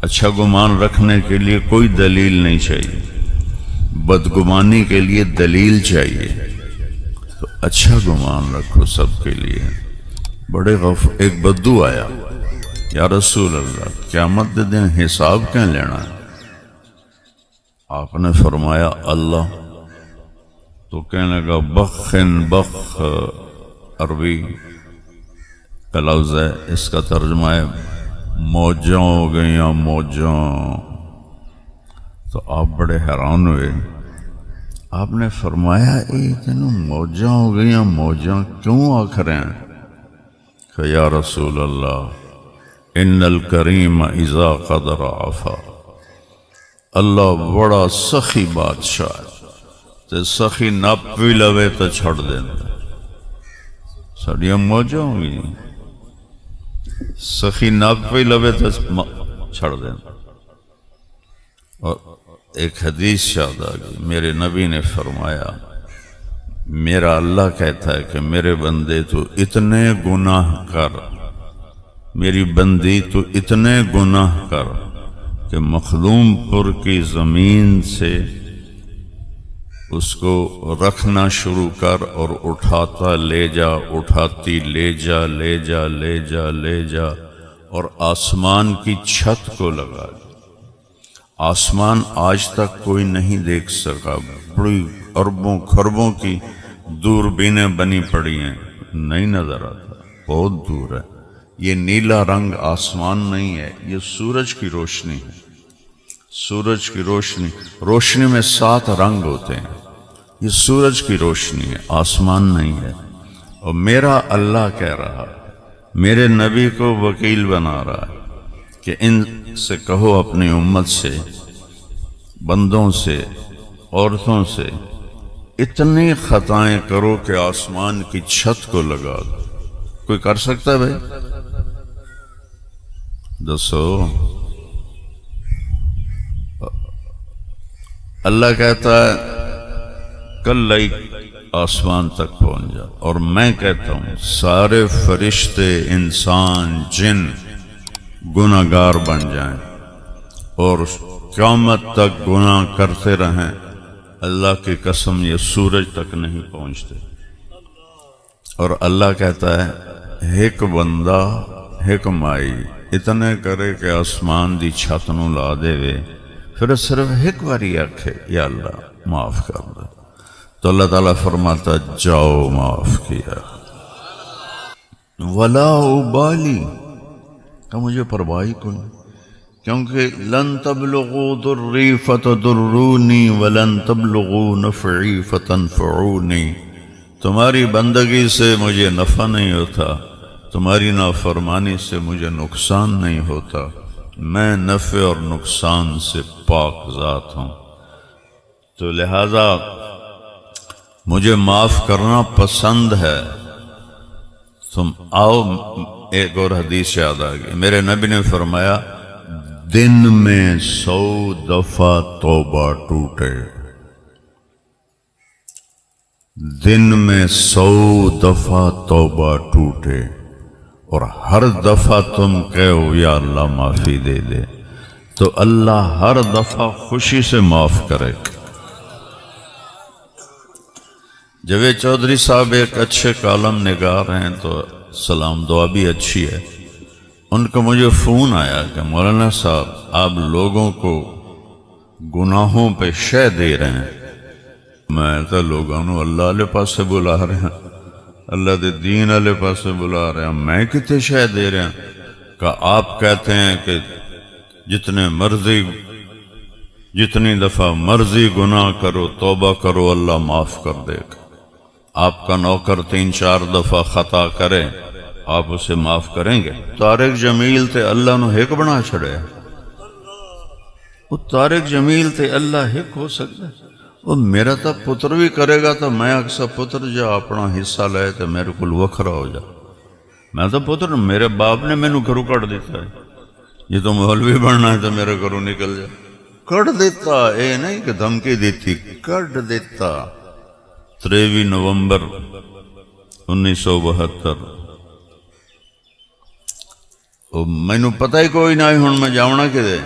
اچھا گمان رکھنے کے لیے کوئی دلیل نہیں چاہیے، بدگمانی کے لیے دلیل چاہیے۔ تو اچھا گمان رکھو سب کے لیے۔ ایک بدو آیا، یا رسول اللہ قیامت دے دن حساب کیا لینا ہے؟ آپ نے فرمایا اللہ۔ تو کہنے لگا بخ عربی کا لفظ ہے، اس کا ترجمہ ہے موجاں ہو گئیاں موجاں۔ تو آپ بڑے حیران ہوئے۔ آپ نے فرمایا تینوں موجاں ہو گئیاں موجاں کیوں آکھ رہے ہیں؟ کہ یا رسول اللہ ان الکریم اذا قدر عفا، اللہ بڑا سخی بادشاہ ہے، تے سخی نپ بھی لوے تو چھڑ دینا۔ ساڑیاں موجاں ہو گئی، سخی نپ بھی لوے تو چھڑ دینا۔ اور ایک حدیث یاد آ گئی، میرے نبی نے فرمایا میرا اللہ کہتا ہے کہ میرے بندے تو اتنے گناہ کر، میری بندی تو اتنے گناہ کر کہ مخدوم پور کی زمین سے اس کو رکھنا شروع کر اور اٹھاتا لے جا، اٹھاتی لے جا لے جا لے جا لے جا، اور آسمان کی چھت کو لگا دے۔ آسمان آج تک کوئی نہیں دیکھ سکا، بڑی اربوں خربوں کی دوربینیں بنی پڑی ہیں، نہیں نظر آتا، بہت دور ہے۔ یہ نیلا رنگ آسمان نہیں ہے، یہ سورج کی روشنی ہے۔ سورج کی روشنی میں 7 رنگ ہوتے ہیں، یہ سورج کی روشنی ہے، آسمان نہیں ہے۔ اور میرا اللہ کہہ رہا، میرے نبی کو وکیل بنا رہا ہے کہ ان سے کہو اپنی امت سے، بندوں سے، عورتوں سے، اتنی خطائیں کرو کہ آسمان کی چھت کو لگا دو۔ کوئی کر سکتا ہے بھائی؟ دسو۔ اللہ کہتا ہے کل آسمان تک پہنچ جا، اور میں کہتا ہوں سارے فرشتے، انسان، جن گناہ گار بن جائیں اور قیامت تک گناہ کرتے رہیں، اللہ کی قسم یہ سورج تک نہیں پہنچتے۔ اور اللہ کہتا ہے ایک بندہ ایک مائی اتنے کرے کہ آسمان دی چھت نو لا دے وے، پھر صرف ایک باری آکھے یا اللہ معاف کر دے، تو اللہ تعالیٰ فرماتا جاؤ معاف کیا، ولا ابالی، کہ مجھے پرواہ کو نہیں، کیونکہ لن تبلغوا ضری فتضرونی ولن تبلغوا نفعی فتنفعونی، تمہاری بندگی سے مجھے نفع نہیں ہوتا، تمہاری نافرمانی سے مجھے نقصان نہیں ہوتا، میں نفع اور نقصان سے پاک ذات ہوں، تو لہذا مجھے معاف کرنا پسند ہے۔ تم آؤ۔ ایک اور حدیث یاد آ گئی، میرے نبی نے فرمایا دن میں 100 دفعہ توبہ ٹوٹے، دن میں 100 دفعہ توبہ ٹوٹے، اور ہر دفعہ تم کہو یا اللہ معافی دے دے، تو اللہ ہر دفعہ خوشی سے معاف کرے۔ جاوید چودھری صاحب ایک اچھے کالم نگار ہیں، تو سلام دعا بھی اچھی ہے۔ ان کا مجھے فون آیا کہ مولانا صاحب آپ لوگوں کو گناہوں پہ شے دے رہے ہیں۔ میں تو لوگوں نے اللہ علیہ پاس سے بلا رہے ہیں، اللہ دے دین علیہ پاس سے بلا رہے ہیں، میں کتے شے دے رہے ہیں؟ کہ آپ کہتے ہیں کہ جتنی دفعہ مرضی گناہ کرو توبہ کرو اللہ معاف کر دے گا۔ آپ کا نوکر 3-4 دفعہ خطا کرے آپ اسے معاف کریں گے؟ طارق جمیل تے اللہ نو ہک بنا چھڑے، وہ طارق جمیل تے اللہ ہک ہو سکتا ہے؟ وہ میرا تا پتر بھی کرے گا تو میں اکثر پتر جا اپنا حصہ لے تو میرے کو وکھرا ہو جا، میں تو پتر میرے باپ نے میں گھروں کٹ دیتا ہے، یہ تو مولوی بننا ہے تو میرے گھروں نکل جا، کٹ دیتا، اے نہیں کہ دھمکی دیتی، کٹ دیتا۔ 23 نومبر 1972 مینوں پتہ ہی کوئی نہ ہن میں جاؤنا کدے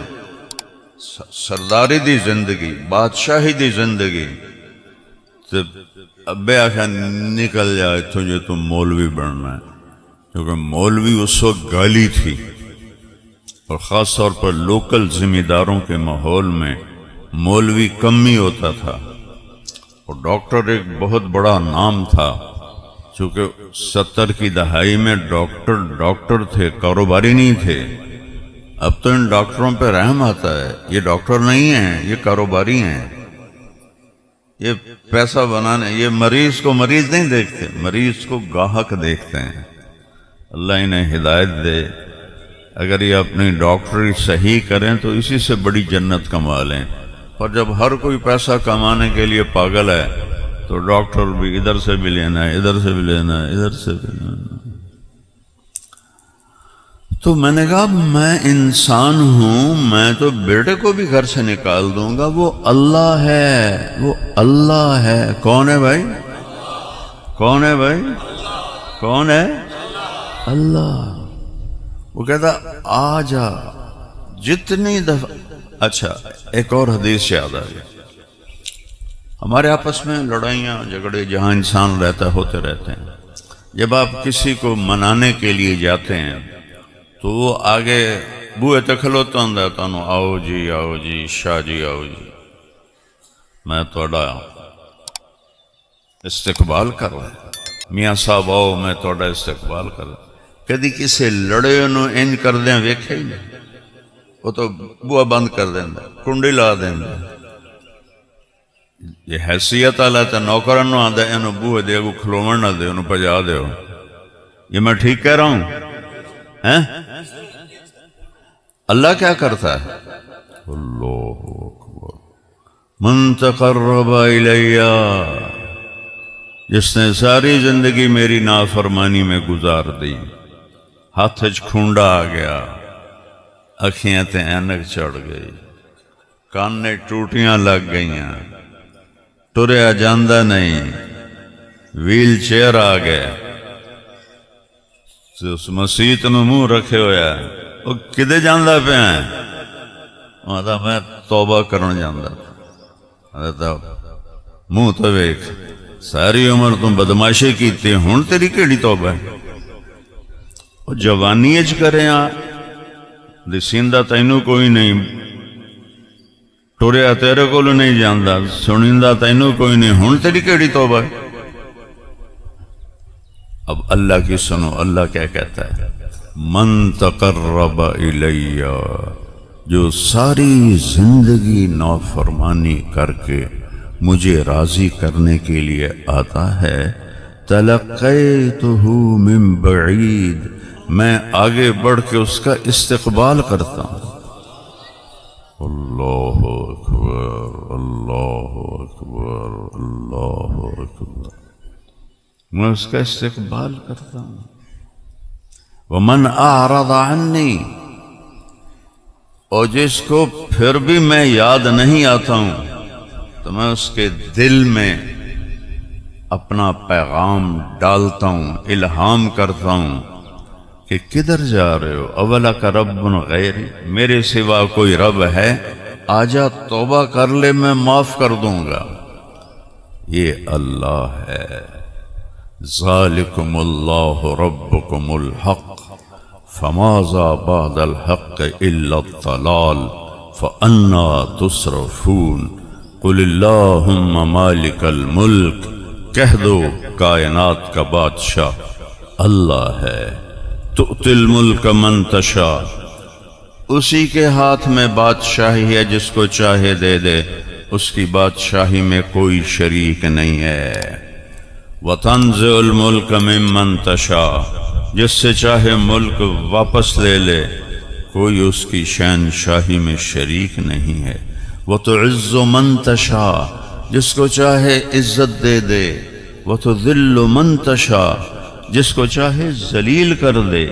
سرداری دی زندگی بادشاہی دی زندگی تے ابے آخیا نکل جا اتھوں جو تم مولوی بننا ہے، کیونکہ مولوی اس وقت گالی تھی، اور خاص طور پر لوکل ذمہ داروں کے ماحول میں مولوی کم ہی ہوتا تھا، اور ڈاکٹر ایک بہت بڑا نام تھا، چونکہ 70 کی دہائی میں ڈاکٹر تھے، کاروباری نہیں تھے۔ اب تو ان ڈاکٹروں پہ رحم آتا ہے، یہ ڈاکٹر نہیں ہیں، یہ کاروباری ہیں، یہ پیسہ بنانے، یہ مریض کو مریض نہیں دیکھتے، مریض کو گاہک دیکھتے ہیں۔ اللہ انہیں ہدایت دے، اگر یہ اپنی ڈاکٹری صحیح کریں تو اسی سے بڑی جنت کما لیں، اور جب ہر کوئی پیسہ کمانے کے لیے پاگل ہے تو ڈاکٹر بھی ادھر سے بھی لینا ہے، ادھر سے بھی لینا ہے، ادھر سے بھی لینا ہے۔ تو میں نے کہا میں انسان ہوں، میں تو بیٹے کو بھی گھر سے نکال دوں گا، وہ اللہ ہے، وہ اللہ ہے۔ کون ہے بھائی؟ کون ہے بھائی؟ کون ہے؟ اللہ۔ وہ کہتا آ جا جتنی دفعہ۔ اچھا ایک اور حدیث یاد آ گئی، ہمارے آپس میں لڑائیاں جھگڑے جہاں انسان رہتا ہوتے رہتے ہیں، جب آپ کسی کو منانے کے لیے جاتے ہیں تو وہ آگے بوئے تے کھلوتا ہوں تانوں آؤ جی شاہ جی آؤ جی، میں تھوڑا استقبال کر رہا ہے، میاں صاحب آؤ میں تھوڑا استقبال کر رہا۔ کدی کسے لڑے انہوں ان کر دیں ویکھے ہی نہیں، وہ تو بوا بند کر دیں، کنڈی لا دیں۔ یہ حیثیت آلہ تے نوکرن نو آدھے انہوں بوئے دے گو کھلومن نہ دے، انہوں پجا دے ہو۔ یہ میں ٹھیک کہہ رہا ہوں؟ اللہ کیا کرتا ہے؟ اللہ اکبر، من تقرب الیہ، جس نے ساری زندگی میری نافرمانی میں گزار دی، ہاتھ کھونڈا آ گیا، اکھیاں تے اینک چڑھ گئی، کانے ٹوٹیاں لگ گئیاں، ٹریا جاندہ نہیں، ویل چیئر آ گئے، اس مسیت نو منہ رکھے ہویا ہے، وہ کدے جاندہ پہ ہیں؟ وہاں میں توبہ کرنے جاندہ تھا، منہ تو ویک ساری عمر تم بدماشی کیتے ہون تیری کیڑی توبہ ہے؟ وہ جوانی اچ کرے ہاں دسیندہ تینوں کوئی نہیں، ٹوریا تیرے کو نہیں جاندہ، سنیندہ تینوں کوئی نہیں، ہون تیری کیڑی توبہ ہے؟ اب اللہ کی سنو، اللہ کیا کہتا ہے؟ من تقرب الیہ، جو ساری زندگی نافرمانی کر کے مجھے راضی کرنے کے لیے آتا ہے، تلقیتہ من بعید، میں آگے بڑھ کے اس کا استقبال کرتا ہوں۔ اللہ اکبر، اللہ اکبر، اللہ اکبر، میں اس کا استقبال کرتا ہوں۔ ومن اعرض عنی، اور جس کو پھر بھی میں یاد نہیں آتا ہوں تو میں اس کے دل میں اپنا پیغام ڈالتا ہوں، الہام کرتا ہوں کہ کدھر جا رہے ہو؟ اولک رب غیری، میرے سوا کوئی رب ہے؟ آجا توبہ کر لے، میں معاف کر دوں گا۔ یہ اللہ ہے۔ ذالکم اللہ ربکم الحق فماذا بعد الحق الا الضلال فانا تصرفون قل اللہم مالک الملک، کہہ دو کائنات کا بادشاہ اللہ ہے، تؤتی الملک من تشاء، اسی کے ہاتھ میں بادشاہی ہے، جس کو چاہے دے دے، اس کی بادشاہی میں کوئی شریک نہیں ہے۔ وَتَنزِعُ الْمُلْكَ مِمَّن تَشَاءُ، جس سے چاہے ملک واپس لے لے، کوئی اس کی شہنشاہی میں شریک نہیں ہے۔ وَتُعِزُّ مَن تَشَاءُ، جس کو چاہے عزت دے دے۔ وَتُذِلُّ مَن تَشَاءُ، جس کو چاہے ذلیل کر دے۔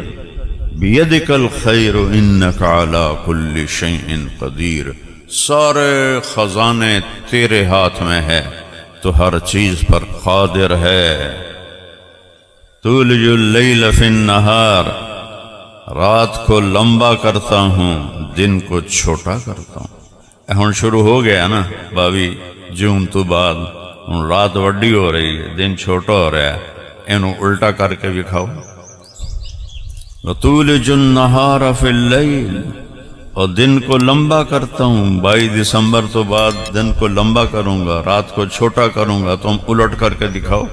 بِيَدِكَ الْخَيْرُ إِنَّكَ عَلَى كُلِّ شَيْءٍ قَدِيرٌ، سارے خزانے تیرے ہاتھ میں ہے، تو ہر چیز پر قادر ہے۔ تولج اللیل فی النہار، رات کو لمبا کرتا ہوں دن کو چھوٹا کرتا ہوں۔ ہن شروع ہو گیا نا 22 جون تو بعد، ہن رات وڈی ہو رہی ہے، دن چھوٹا ہو رہا ہے، انہوں الٹا کر کے دکھاؤ۔ وَتُولِجُ النَّهَارَ فِي اللَّيْلِ، اور دن کو لمبا کرتا ہوں، 22 دسمبر تو بعد دن کو لمبا کروں گا، رات کو چھوٹا کروں گا، تم الٹ کر کے دکھاؤ۔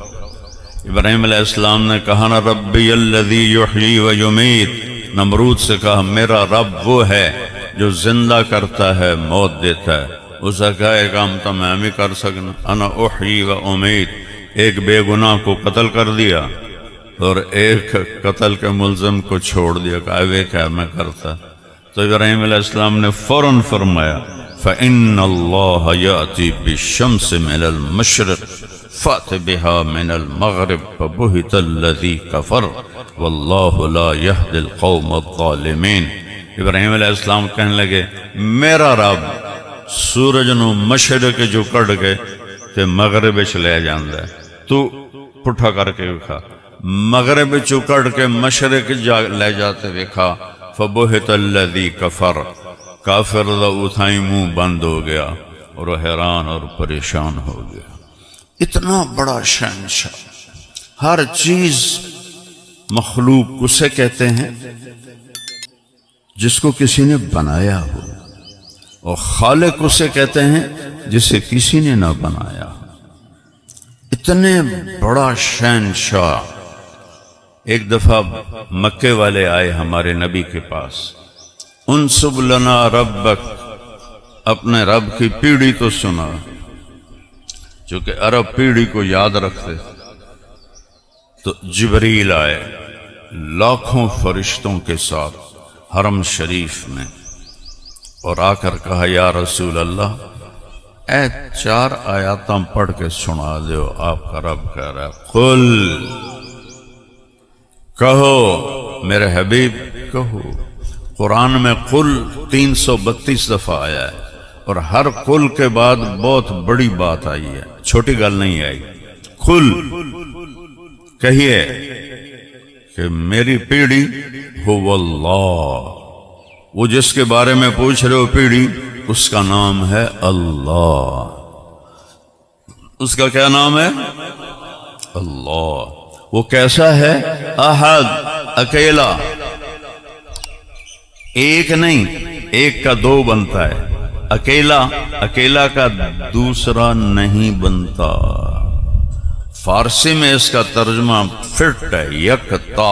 ابراہیم علیہ السلام نے کہا نا ربی الذی یحیی و یمیت، نمرود سے کہا میرا رب وہ ہے جو زندہ کرتا ہے موت دیتا ہے۔ اس نے کہا ایک کام تو میں بھی کر سکنا، انا احیی و امیت، ایک بے گناہ کو قتل کر دیا اور ایک قتل کے ملزم کو چھوڑ دیا، کہا وہ کیا میں کرتا۔ تو ابراہیم علیہ السلام نے فوراً فرمایا فَإِنَّ اللَّهَ يَأْتِي بِالشَّمْسِ مِنَ الْمَشْرِقِ فَأْتِ بِهَا مِنَ الْمَغْرِبِ فَبُهِتَ الَّذِي كَفَرَ وَاللَّهُ لَا يَهْدِي الْقَوْمَ الظَّالِمِينَ۔ ابراہیم علیہ السلام کہنے لگے میرا رب سورج نو مشرق جو کڑ کے تے مغرب وچ لے جاندا ہے، تو پٹھا کر کے وکھا، مغرب چو کڑ کے مشرق لے جاتے وکھا۔ فبہت الذی کفر، کافر دا اتھائی منہ بند ہو گیا اور وہ حیران اور پریشان ہو گیا۔ اتنا بڑا شہنشاہ، ہر چیز مخلوق اسے کہتے ہیں جس کو کسی نے بنایا ہو، اور خالق اسے کہتے ہیں جسے کسی نے نہ بنایا ہو۔ اتنے بڑا شہنشاہ۔ ایک دفعہ مکے والے آئے ہمارے نبی کے پاس، انصب لنا ربک، اپنے رب کی پیڑھی تو سنا، چونکہ عرب پیڑھی کو یاد رکھتے۔ تو جبریل آئے لاکھوں فرشتوں کے ساتھ حرم شریف میں، اور آ کر کہا یا رسول اللہ اے 4 آیاتاں پڑھ کے سنا دیو، آپ کا رب کہہ رہا ہے قل، کہو میرے حبیب کہو۔ قرآن میں قل 332 دفعہ آیا ہے، اور ہر قل کے بعد بہت بڑی بات آئی ہے، چھوٹی گل نہیں آئی۔ قل کہیے کہ میری پیڑھی هو اللہ، وہ جس کے بارے میں پوچھ رہے ہو پیڑھی، اس کا نام ہے اللہ۔ اس کا کیا نام ہے؟ اللہ۔ وہ کیسا ہے؟ احد، اکیلا، ایک نہیں، ایک کا 2 بنتا ہے، اکیلا، اکیلا کا دوسرا نہیں بنتا۔ فارسی میں اس کا ترجمہ فٹ ہے، یکتا،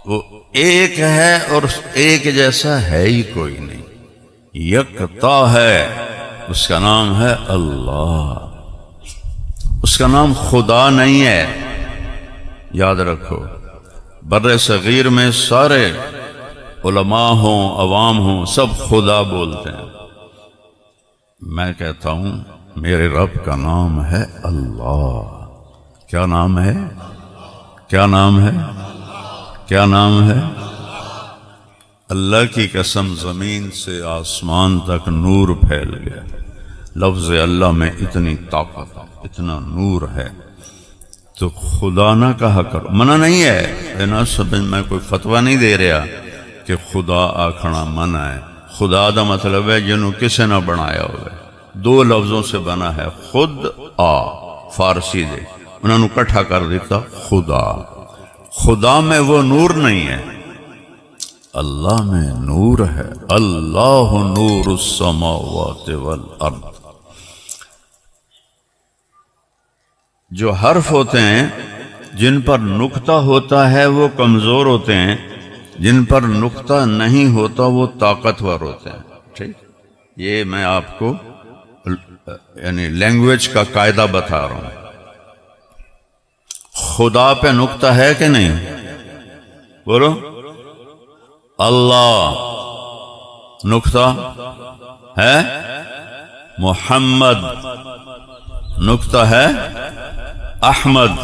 وہ ایک ہے اور ایک جیسا ہے ہی کوئی نہیں، یکتا ہے، اس کا نام ہے اللہ۔ اس کا نام خدا نہیں ہے، یاد رکھو۔ بر صغیر میں سارے علماء ہوں عوام ہوں سب خدا بولتے ہیں، میں کہتا ہوں میرے رب کا نام ہے اللہ۔ کیا نام ہے؟ کیا نام ہے؟ کیا نام ہے؟ اللہ کی قسم زمین سے آسمان تک نور پھیل گیا، لفظ اللہ میں اتنی طاقت، اتنا نور ہے، تو خدا نہ کہا کرو۔ منع نہیں ہے نا، سمجھ میں کوئی فتویٰ نہیں دے رہا کہ خدا آکھنا منع ہے۔ خدا دا مطلب ہے جنہوں کسے نہ بنایا ہوئے، 2 لفظوں سے بنا ہے، خود آ، فارسی دے انہوں نے کٹھا کر دیتا خدا۔ خدا میں وہ نور نہیں ہے، اللہ میں نور ہے۔ اللہ نور السماوات والارض۔ جو حرف ہوتے ہیں جن پر نقطہ ہوتا ہے وہ کمزور ہوتے ہیں، جن پر نقطہ نہیں ہوتا وہ طاقتور ہوتے ہیں۔ ٹھیک، یہ میں آپ کو یعنی لینگویج کا قاعدہ بتا رہا ہوں۔ خدا پہ نقطہ ہے کہ نہیں؟ بولو۔ اللہ نقطہ ہے، محمد نقطہ ہے، احمد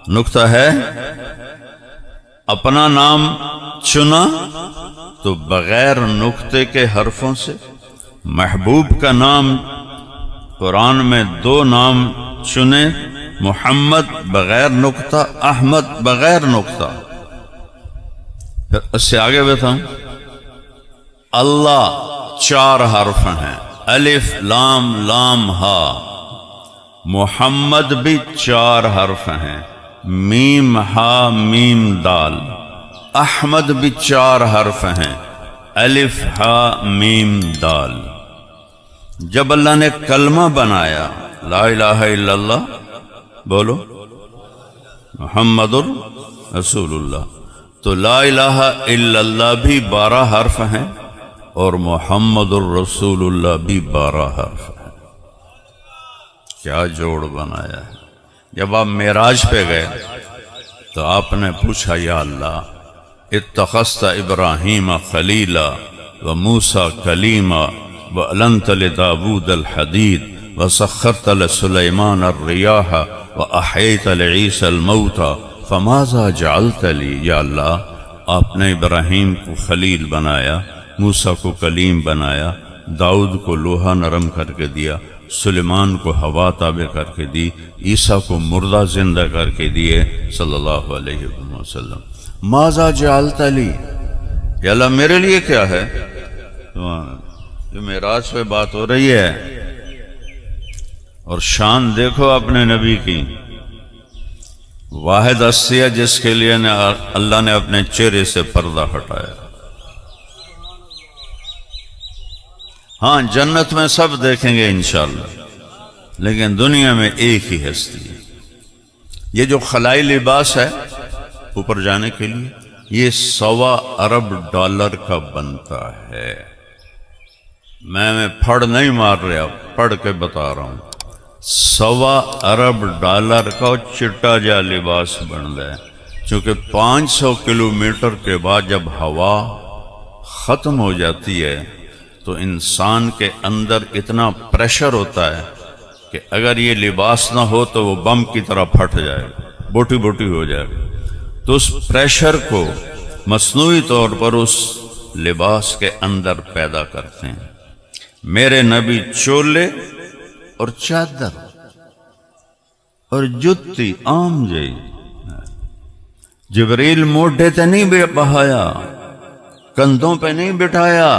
نقطہ ہے۔ اپنا نام چنا تو بغیر نقطے کے حرفوں سے، محبوب کا نام قرآن میں 2 نام چنے، محمد بغیر نقطہ، احمد بغیر نقطہ۔ پھر اس سے آگے بتاؤں، اللہ 4 حرف ہیں، الف لام لام ہا۔ محمد بھی 4 حرف ہیں، میم ہا میم دال۔ احمد بھی 4 حرف ہیں، الف ہا میم دال۔ جب اللہ نے کلمہ بنایا لا الہ الا اللہ، بولو محمد رسول اللہ، تو لا الہ الا اللہ بھی 12 حرف ہیں اور محمد الرسول اللہ بھی 12 حرف ہیں۔ کیا جوڑ بنایا ہے۔ جب آپ معراج پہ گئے تو آپ نے پوچھا یا اللہ اتخذت ابراہیم خلیلا و موسیٰ کلیما وَأَلَنْتَ لِدَاوُودَ الْحَدِيدَ وَسَخَّرْتَ لِسُلَيْمَانَ الرِّيَاحَ وَأَحْيَيْتَ لِعِيسَى الْمَوْتَى فَمَاذَا جَعَلْتَ لِي۔ یا اللہ آپ نے ابراہیم کو خلیل بنایا، موسیٰ کو کلیم بنایا، داؤد کو لوہا نرم کر کے دیا، سلیمان کو ہوا تابع کر کے دی، عیسیٰ کو مردہ زندہ کر کے دیے صلی اللہ علیہ وسلم۔ ماذا جعلت لی، یا اللہ میرے لیے کیا ہے؟ جو معراج پہ بات ہو رہی ہے، اور شان دیکھو اپنے نبی کی، واحد ہستی ہے جس کے لیے اللہ نے اپنے چہرے سے پردہ ہٹایا۔ ہاں جنت میں سب دیکھیں گے انشاءاللہ، لیکن دنیا میں ایک ہی ہستی ہے۔ یہ جو خلائی لباس ہے اوپر جانے کے لیے، یہ $1.25 ارب کا بنتا ہے۔ میں پھڑ نہیں مار رہا، پڑھ کے بتا رہا ہوں۔ $1.25 ارب کا چٹا جا لباس بنتا ہے، چونکہ 500 کلومیٹر کے بعد جب ہوا ختم ہو جاتی ہے تو انسان کے اندر اتنا پریشر ہوتا ہے کہ اگر یہ لباس نہ ہو تو وہ بم کی طرح پھٹ جائے گا، بوٹی بوٹی ہو جائے گا۔ تو اس پریشر کو مصنوعی طور پر اس لباس کے اندر پیدا کرتے ہیں۔ میرے نبی چولے اور چادر اور جتی عام جئی، جبریل موڈے تے نہیں بہایا، کندھوں پہ نہیں بٹھایا،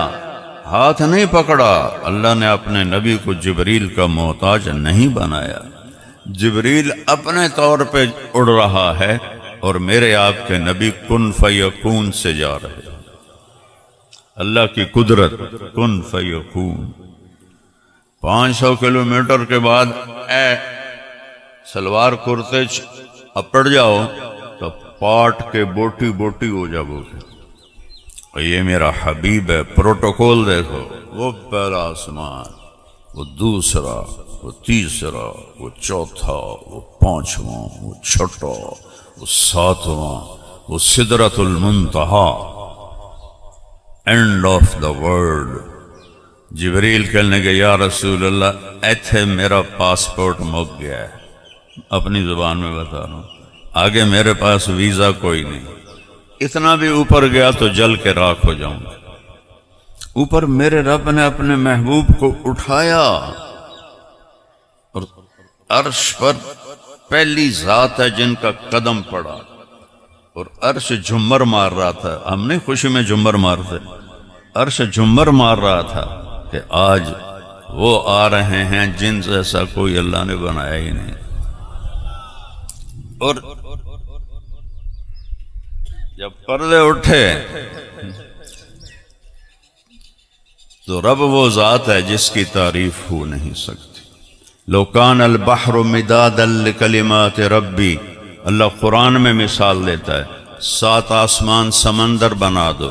ہاتھ نہیں پکڑا۔ اللہ نے اپنے نبی کو جبریل کا محتاج نہیں بنایا۔ جبریل اپنے طور پہ اڑ رہا ہے اور میرے آپ کے نبی کن فیکون سے جا رہے ہیں۔ اللہ کی قدرت کن فیکون۔ 500 کلومیٹر کے بعد اے سلوار کرتے اپڑ جاؤ تو پاٹ کے بوٹی بوٹی ہو جاؤ گے۔ اور یہ میرا حبیب ہے، پروٹوکول دیکھو، وہ پہلا آسمان، وہ دوسرا، وہ تیسرا، وہ چوتھا، وہ 5واں، وہ چھٹا، وہ 7واں، وہ سدرۃ المنتہا، اینڈ آف دا ورلڈ۔ جبریل کہنے کہ یا رسول اللہ ایتھے میرا پاسپورٹ مک گیا ہے، اپنی زبان میں بتا رہا ہوں، آگے میرے پاس ویزا کوئی نہیں، اتنا بھی اوپر گیا تو جل کے راکھ ہو جاؤں گا۔ اوپر میرے رب نے اپنے محبوب کو اٹھایا اور عرش پر پہلی ذات ہے جن کا قدم پڑا، اور عرش جھمر مار رہا تھا۔ ہم نہیں خوشی میں جھمر مارتے، عرش جھمر مار رہا تھا کہ آج وہ آ رہے ہیں جن جیسا کوئی اللہ نے بنایا ہی نہیں۔ اور جب پردے اٹھے تو رب وہ ذات ہے جس کی تعریف ہو نہیں سکتی۔ لو کان البحر مدادا لکلمات ربی، اللہ قرآن میں مثال دیتا ہے، 7 آسمان سمندر بنا دو،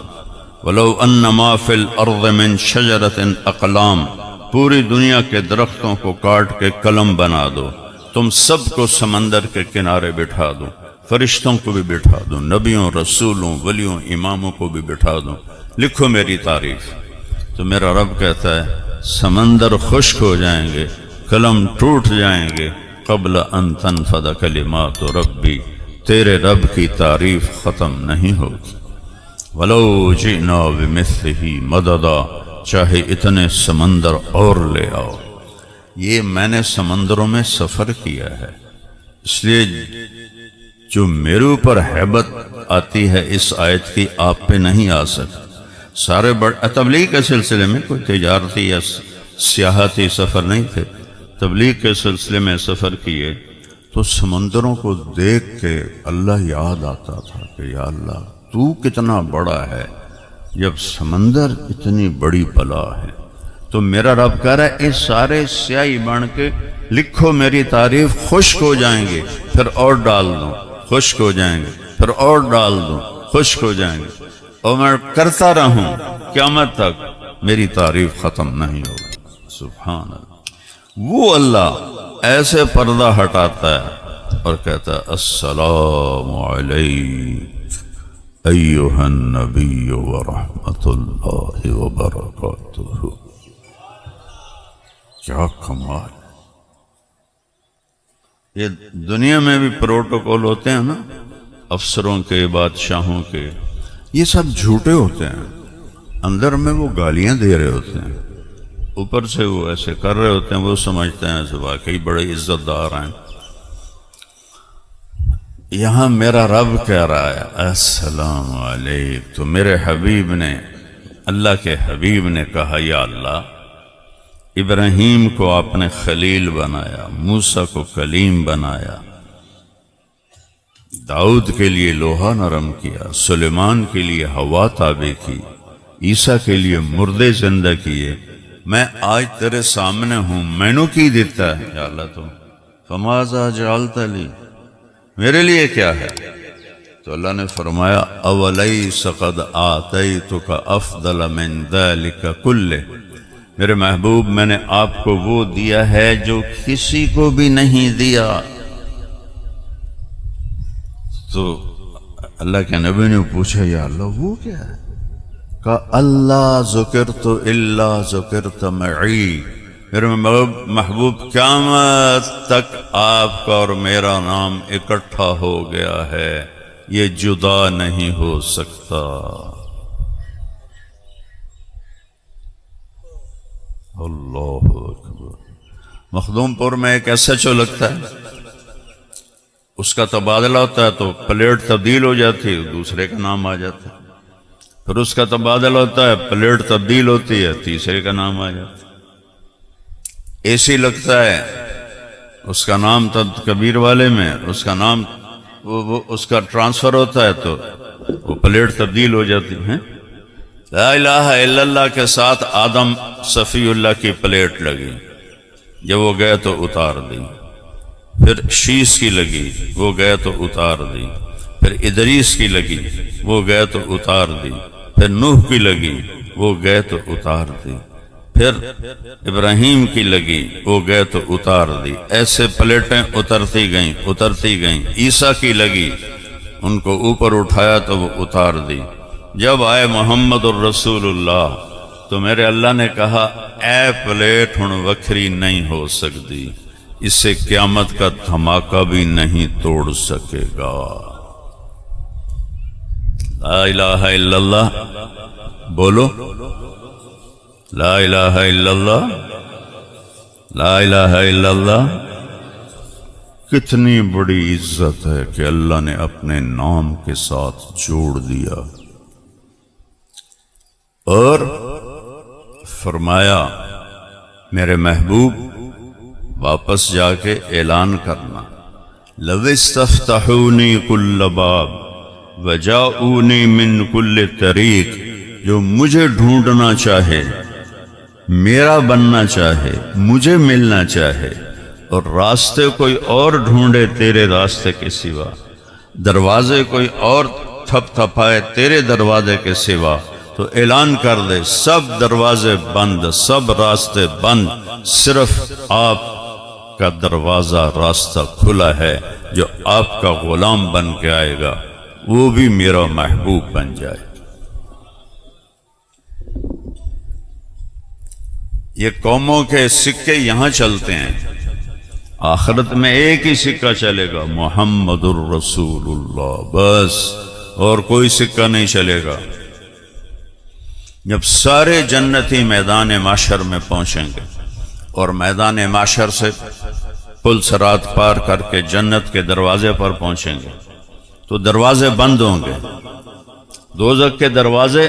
ولو ان ما فی الارض من شجرۃ اقلام، پوری دنیا کے درختوں کو کاٹ کے قلم بنا دو، تم سب کو سمندر کے کنارے بٹھا دو، فرشتوں کو بھی بٹھا دو، نبیوں رسولوں ولیوں اماموں کو بھی بٹھا دو، لکھو میری تعریف۔ تو میرا رب کہتا ہے سمندر خشک ہو جائیں گے، قلم ٹوٹ جائیں گے، قبل ان تنفد کلمات ربی، تیرے رب کی تعریف ختم نہیں ہوگی۔ ولو جئنا بمثلہ مددا، چاہے اتنے سمندر اور لے آؤ۔ یہ میں نے سمندروں میں سفر کیا ہے، اس لیے جو میرے اوپر ہیبت آتی ہے اس آیت کی آپ پہ نہیں آ سکتی۔ سارے تبلیغ کے سلسلے میں کوئی تجارتی یا سیاحتی سفر نہیں تھے، تبلیغ کے سلسلے میں سفر کیے تو سمندروں کو دیکھ کے اللہ یاد آتا تھا کہ یا اللہ تو کتنا بڑا ہے جب سمندر اتنی بڑی بلا ہے۔ تو میرا رب کہہ رہا ہے اس سارے سیاہی بن کے لکھو میری تعریف، خشک ہو جائیں گے پھر اور ڈال دوں، خشک ہو جائیں گے پھر اور ڈال دوں، خشک ہو جائیں گے، اور میں کرتا رہوں قیامت تک میری تعریف ختم نہیں ہوگی۔ سبحان اللہ۔ وہ اللہ ایسے پردہ ہٹاتا ہے اور کہتا ہے السلام علیک ایھا النبی ورحمۃ اللہ وبرکاتہ۔ کیا کمال! یہ دنیا میں بھی پروٹوکول ہوتے ہیں نا، افسروں کے، بادشاہوں کے، یہ سب جھوٹے ہوتے ہیں، اندر میں وہ گالیاں دے رہے ہوتے ہیں، اوپر سے وہ ایسے کر رہے ہوتے ہیں، وہ سمجھتے ہیں ایسے واقعی بڑے عزت دار ہیں۔ یہاں میرا رب کہہ رہا ہے السلام علیک، تو میرے حبیب نے، اللہ کے حبیب نے کہا یا اللہ ابراہیم کو آپ نے خلیل بنایا، موسیٰ کو کلیم بنایا، داؤد کے لیے لوہا نرم کیا، سلیمان کے لیے ہوا تابع کی، عیسیٰ کے لیے مردے زندہ کیے، میں آج تیرے سامنے ہوں، میں نے کی دیتا ہے یا اللہ تم فماذا جعلت لی، میرے لیے کیا ہے؟ تو اللہ نے فرمایا اولیس قد آتیتک افضل من ذلک کلہ، میرے محبوب میں نے آپ کو وہ دیا ہے جو کسی کو بھی نہیں دیا۔ تو اللہ کے نبی نے پوچھا یا اللہ وہ کیا ہے؟ کہا اللہ ذکرت الا ذکرت معی، میرے محبوب قیامت تک آپ کا اور میرا نام اکٹھا ہو گیا ہے، یہ جدا نہیں ہو سکتا۔ اللہ اکبر۔ مخدوم پور میں ایک ایسا چو لگتا ہے، اس کا تبادلہ ہوتا ہے تو پلیٹ تبدیل ہو جاتی ہے، دوسرے کا نام آ جاتا ہے، پھر اس کا تبادلہ ہوتا ہے، پلیٹ تبدیل ہوتی ہے، تیسرے کا نام آ جاتا ہے۔ اے سی لگتا ہے، اس کا نام تب کبیر والے میں، اس کا نام اس کا ٹرانسفر ہوتا ہے تو وہ پلیٹ تبدیل ہو جاتی ہے۔ لا الہ الا اللہ کے ساتھ آدم صفی اللہ کی پلیٹ لگی، جب وہ گئے تو اتار دی، پھر شیس کی لگی، وہ گئے تو اتار دی، پھر ادریس کی لگی، وہ گئے تو اتار دی، پھر نوح کی لگی، وہ گئے تو اتار دی، پھر ابراہیم کی لگی، وہ گئے تو اتار دی، ایسے پلیٹیں اترتی گئیں۔ عیسیٰ کی لگی، ان کو اوپر اٹھایا تو وہ اتار دی۔ جب آئے محمد الرسول اللہ تو میرے اللہ نے کہا اے پلیٹ ہن وکھری نہیں ہو سکتی، اس سے قیامت کا دھماکہ بھی نہیں توڑ سکے گا۔ لا الہ الا اللہ بولو، لا الہ الا اللہ، لا الہ الا اللہ۔ کتنی بڑی عزت ہے کہ اللہ نے اپنے نام کے ساتھ جوڑ دیا اور فرمایا میرے محبوب واپس جا کے اعلان کرنا لو استفتحونی کل باب وجاؤنی من کل طریق، جو مجھے ڈھونڈنا چاہے، میرا بننا چاہے، مجھے ملنا چاہے اور راستے کوئی اور ڈھونڈے تیرے راستے کے سوا، دروازے کوئی اور تھپ تھپائے تیرے دروازے کے سوا، تو اعلان کر دے سب دروازے بند، سب راستے بند، صرف آپ کا دروازہ راستہ کھلا ہے، جو آپ کا غلام بن کے آئے گا وہ بھی میرا محبوب بن جائے۔ یہ قوموں کے سکے یہاں چلتے ہیں، آخرت میں ایک ہی سکہ چلے گا، محمد الرسول اللہ، بس اور کوئی سکہ نہیں چلے گا۔ جب سارے جنتی میدان معاشر میں پہنچیں گے اور میدان معاشر سے پل صراط پار کر کے جنت کے دروازے پر پہنچیں گے تو دروازے بند ہوں گے. دوزخ کے دروازے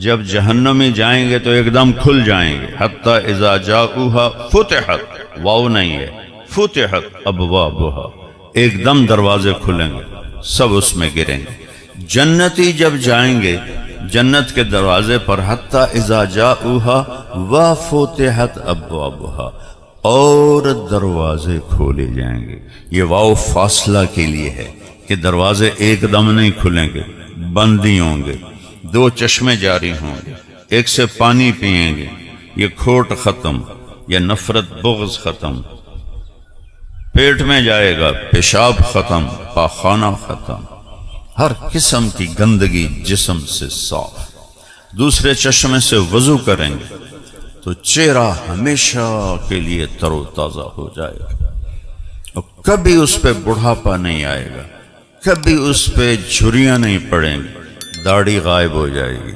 جب جہنمی جائیں گے تو ایک دم کھل جائیں گے. حتی اذا جاؤہا فتحت، واو نہیں ہے، فتحت ابوابہا، ایک دم دروازے کھلیں گے، سب اس میں گریں گے. جنتی جب جائیں گے جنت کے دروازے پر، حتی اذا جاؤہا وفتحت ابوابہا، اور دروازے کھولے جائیں گے. یہ واو فاصلہ کے لیے ہے کہ دروازے ایک دم نہیں کھلیں گے، بندی ہوں گے. 2 چشمے جاری ہوں گے، ایک سے پانی پئیں گے. یہ کھوٹ ختم، یہ نفرت بغض ختم، پیٹ میں جائے گا پیشاب ختم، پاخانہ ختم، ہر قسم کی گندگی جسم سے صاف. دوسرے چشمے سے وضو کریں گے تو چہرہ ہمیشہ کے لیے تر و تازہ ہو جائے گا، اور کبھی اس پہ بڑھاپا نہیں آئے گا، کبھی اس پہ جھریاں نہیں پڑیں گی، داڑھی غائب ہو جائے گی.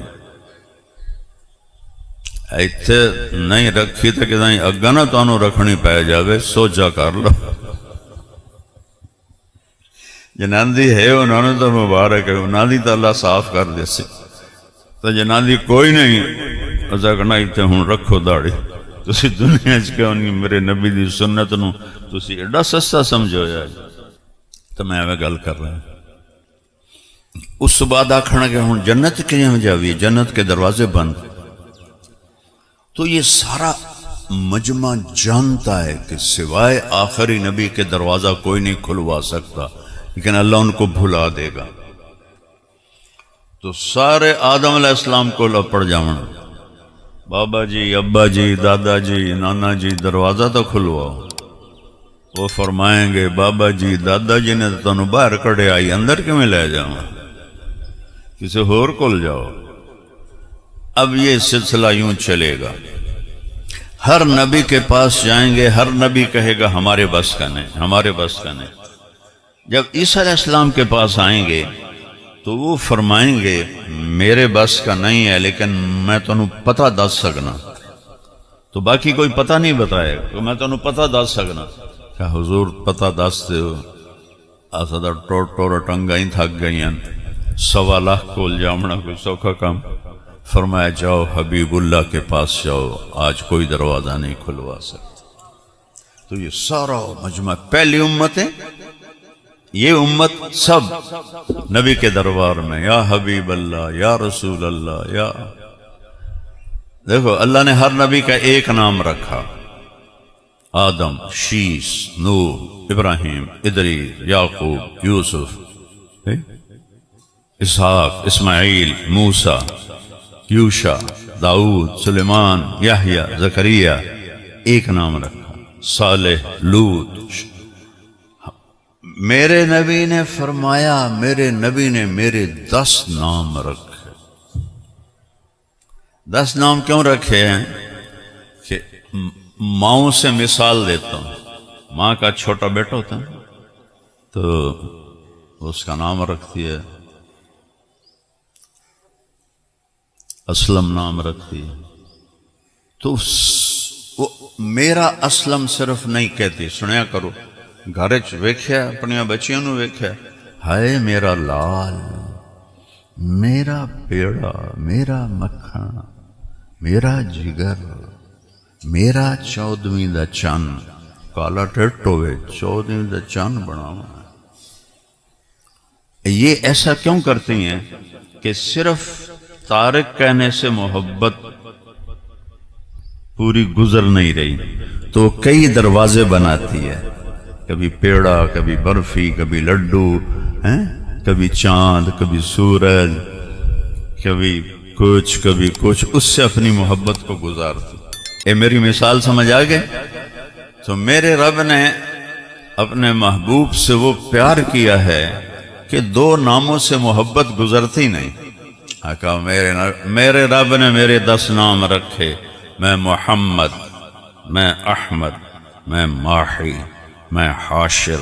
ایتھے نہیں رکھی تو کہ نہیں اگا نہ تو رکھنی پہ جاوے، سوچا کر لو. جناندی ہے انہوں نے تو مبارک ہے، انہوں نے تو اللہ صاف کر دے سی. تو جناندی کوئی نہیں اسا کہنا ایتھے ہوں رکھو داڑھی. تسی دنیا چ کہ میرے نبی دی سنت نو تسی ایڈا سستا سمجھو یا. تو میں وہ گل کر رہا ہوں. اس بعد آکھنا کہ ہوں جنت کیوں جاوی، جنت کے دروازے بند. تو یہ سارا مجمع جانتا ہے کہ سوائے آخری نبی کے دروازہ کوئی نہیں کھلوا سکتا، لیکن اللہ ان کو بھلا دے گا. تو سارے آدم علیہ السلام کو لپڑ جاؤں، بابا جی، ابا جی، دادا جی، نانا جی دروازہ تو کھلواؤ. وہ فرمائیں گے بابا جی دادا جی نے تو تنوں باہر کڑے آئی، اندر کیوں لے جاؤں، کسی اور کول جاؤ. اب یہ سلسلہ یوں چلے گا، ہر نبی کے پاس جائیں گے، ہر نبی کہے گا ہمارے بس کا نہیں، ہمارے بس کا نہیں. جب عیسیٰ علیہ السلام کے پاس آئیں گے تو وہ فرمائیں گے میرے بس کا نہیں ہے، لیکن میں تنوں پتہ دس سکنا. تو باقی کوئی پتہ نہیں بتائے تو میں تنوں پتہ دس سکنا. کہ حضور پتہ دس دے ہو، آسا دا ٹور ٹنگائیں تھک گئیں، 1.25 لاکھ کول جامنا کوئی سوکھا کام. فرمایا جاؤ حبیب اللہ کے پاس جاؤ، آج کوئی دروازہ نہیں کھلوا سکتا. تو یہ سارا مجمع پہلی امت ہے، یہ امت سب نبی کے دربار میں یا حبیب اللہ، یا رسول اللہ. یا دیکھو اللہ نے ہر نبی کا ایک نام رکھا، آدم، شیس، نوح، ابراہیم، ادریس، یعقوب، یوسف، اسحاق، اسماعیل، موسیٰ، یوشع، داؤد، سلیمان، یحییٰ، زکریا، ایک نام رکھا، صالح، لوط. میرے نبی نے فرمایا میرے نبی نے میرے 10 نام رکھے. 10 نام کیوں رکھے ہیں؟ کہ ماؤں سے مثال دیتا ہوں. ماں کا چھوٹا بیٹا ہوتا ہے تو اس کا نام رکھتی ہے، اسلم نام رکھتی ہے. تو میرا اسلم صرف نہیں کہتی، سنیا کرو، گھر ویکھیا اپنی بچیاں نو ویکھیا، ہائے میرا لال، میرا پیڑا، میرا مکھن، میرا جگر، میرا 14ویں دا چن، کالا ٹٹ ہوئے 14ویں دا چن بناوا. یہ ایسا کیوں کرتی ہیں کہ صرف طارق کہنے سے محبت پوری گزر نہیں رہی، تو کئی دروازے بناتی ہے، کبھی پیڑا، کبھی برفی، کبھی لڈو، کبھی چاند، کبھی سورج، کبھی کچھ، اس سے اپنی محبت کو گزارتی. اے میری مثال سمجھ آ گئے؟ تو میرے رب نے اپنے محبوب سے وہ پیار کیا ہے کہ 2 ناموں سے محبت گزرتی نہیں. کہا میرے رب نے میرے 10 نام رکھے، میں محمد، میں احمد، میں ماحی، میں حاشر،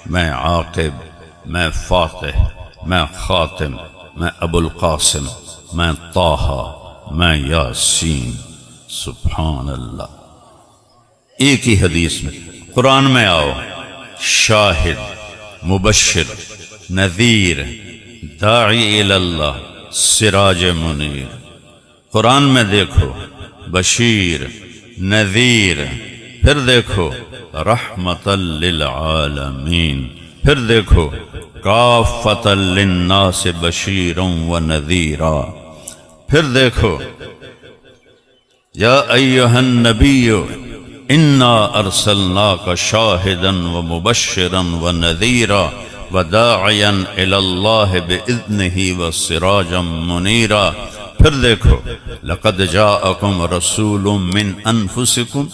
میں عاقب، میں فاتح، میں خاتم، میں ابو القاسم، میں طٰہٰ، میں یاسین. سبحان اللہ. ایک ہی حدیث میں. قرآن میں آؤ، شاہد، مبشر، نذیر داعی اللہ سراج منیر. قرآن میں دیکھو بشیر نذیر، پھر دیکھو رحمت للعالمین، پھر دیکھو کافۃ للناس بشیرا و نذیرا، پھر دیکھو یا ایھا النبی انا ارسلناک شاہدا و مبشرا و نذیرا وداعیا الی اللہ باذنہ وسراجا منیرا. پھر دیکھو لقد جاءکم رسول من انفسکم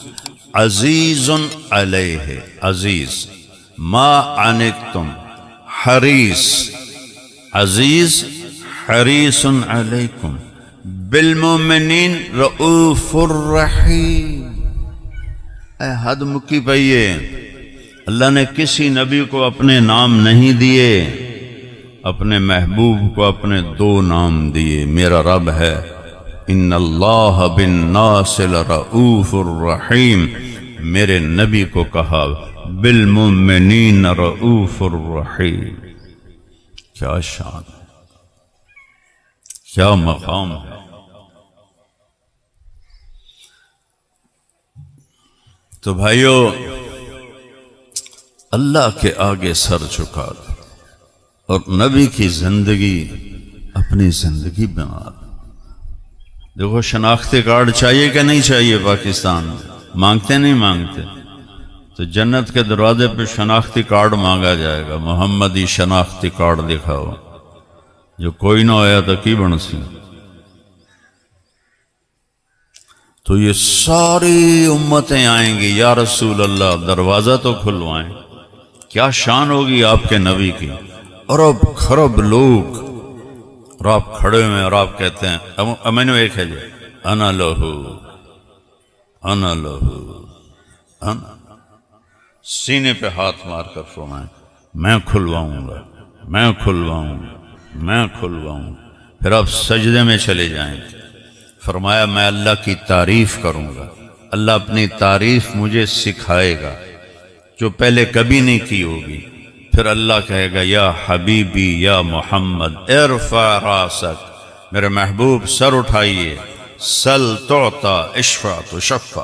عزیز علیہ، عزیز ما عنتم، حریص، عزیز حریص علیکم بالمؤمنین رؤوف الرحیم. اے حد مکی پئیے، اللہ نے کسی نبی کو اپنے نام نہیں دیے، اپنے محبوب کو اپنے دو نام دیے. میرا رب ہے ان اللہ بالناس لرؤوف الرحیم، میرے نبی کو کہا بالمؤمنین رؤوف الرحیم. کیا شان ہے، کیا مقام ہے. تو بھائیو اللہ کے آگے سر جھکا دو اور نبی کی زندگی اپنی زندگی بنا دو. دیکھو شناختی کارڈ چاہیے کہ نہیں چاہیے؟ پاکستان مانگتے نہیں مانگتے؟ تو جنت کے دروازے پہ شناختی کارڈ مانگا جائے گا، محمدی شناختی کارڈ دکھاؤ. جو کوئی نہ ہویا تو کی بن سی. تو یہ ساری امتیں آئیں گی، یا رسول اللہ دروازہ تو کھلوائیں. کیا شان ہوگی آپ کے نبی کی. ارب خرب لوگ اور آپ کھڑے ہوئے اور آپ کہتے ہیں میں نے ایک ہے جی انا لہو انا لہو انا، سینے پہ ہاتھ مار کر فرمائیں میں کھلواؤں گا، میں کھلواؤں گا، میں کھلواؤں. پھر آپ سجدے میں چلے جائیں گے. فرمایا میں اللہ کی تعریف کروں گا، اللہ اپنی تعریف مجھے سکھائے گا جو پہلے کبھی نہیں کی ہوگی. پھر اللہ کہے گا یا حبیبی یا محمد ارفع راسک، میرے محبوب سر اٹھائیے، سل تعطا اشفع تشفع،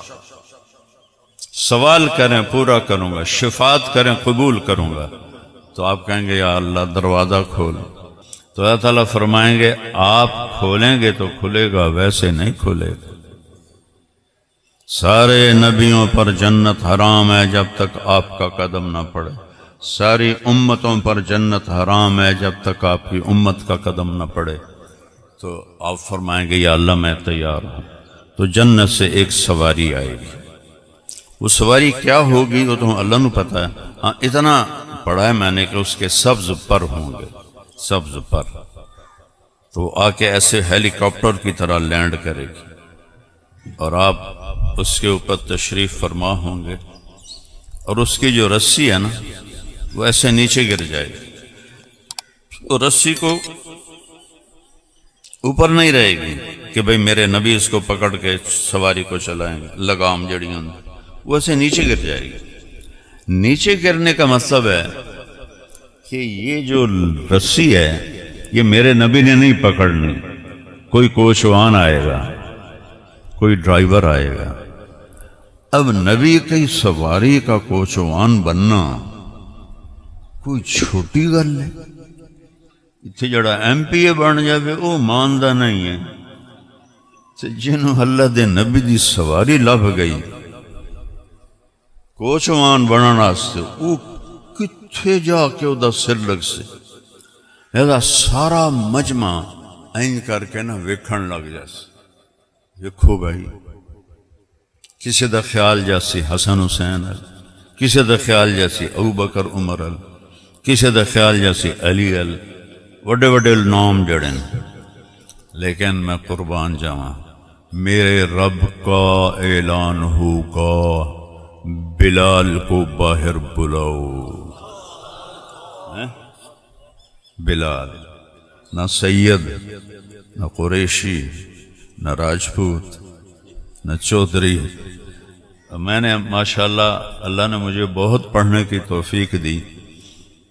سوال کریں پورا کروں گا، شفاعت کریں قبول کروں گا. تو آپ کہیں گے یا اللہ دروازہ کھول. تو اللہ تعالیٰ فرمائیں گے آپ کھولیں گے تو کھلے گا، ویسے نہیں کھلے گا. سارے نبیوں پر جنت حرام ہے جب تک آپ کا قدم نہ پڑے، ساری امتوں پر جنت حرام ہے جب تک آپ کی امت کا قدم نہ پڑے. تو آپ فرمائیں گے یا اللہ میں تیار ہوں. تو جنت سے ایک سواری آئے گی. وہ سواری کیا ہوگی وہ تو اللہ نے پتہ ہے. ہاں اتنا پڑھا ہے میں نے کہ اس کے سبز پر ہوں گے، سبز پر. تو آ کے ایسے ہیلی کاپٹر کی طرح لینڈ کرے گی اور آپ اس کے اوپر تشریف فرما ہوں گے. اور اس کی جو رسی ہے نا وہ ایسے نیچے گر جائے گی. اور رسی کو اوپر نہیں رہے گی کہ بھئی میرے نبی اس کو پکڑ کے سواری کو چلائیں گے، لگام جڑی ہوں وہ ایسے نیچے گر جائے گی. نیچے گرنے کا مطلب ہے کہ یہ جو رسی ہے یہ میرے نبی نے نہیں پکڑنی، کوئی کوچوان آئے گا، کوئی ڈرائیور آئے گا. اب نبی کی سواری کا کوچوان بننا کوئی چھوٹی گل ہے. اتنے جڑا ایم پی اے بن جائے وہ ماندا نہیں ہے. جنہوں اللہ دے نبی دی سواری لب گئی کوچوان بننا واسطے وہ کتھے جا کے وہ سر لگ سے. لہذا سارا مجمع این کر کے نا ویکھن لگ جاس. ویکھو بھائی کسی دا خیال جاسی حسن حسین ال، کسی دا خیال جاسی ابو بکر عمر ال، کسی دا خیال جاسی علی ال، وڈے وڈے نام جڑن. لیکن میں قربان جاواں میرے رب کا اعلان ہوگا بلال کو باہر بلاؤ. بلال نہ سید نہ قریشی نہ راجپوت نہ چودھری. میں نے ماشاءاللہ اللہ نے مجھے بہت پڑھنے کی توفیق دی.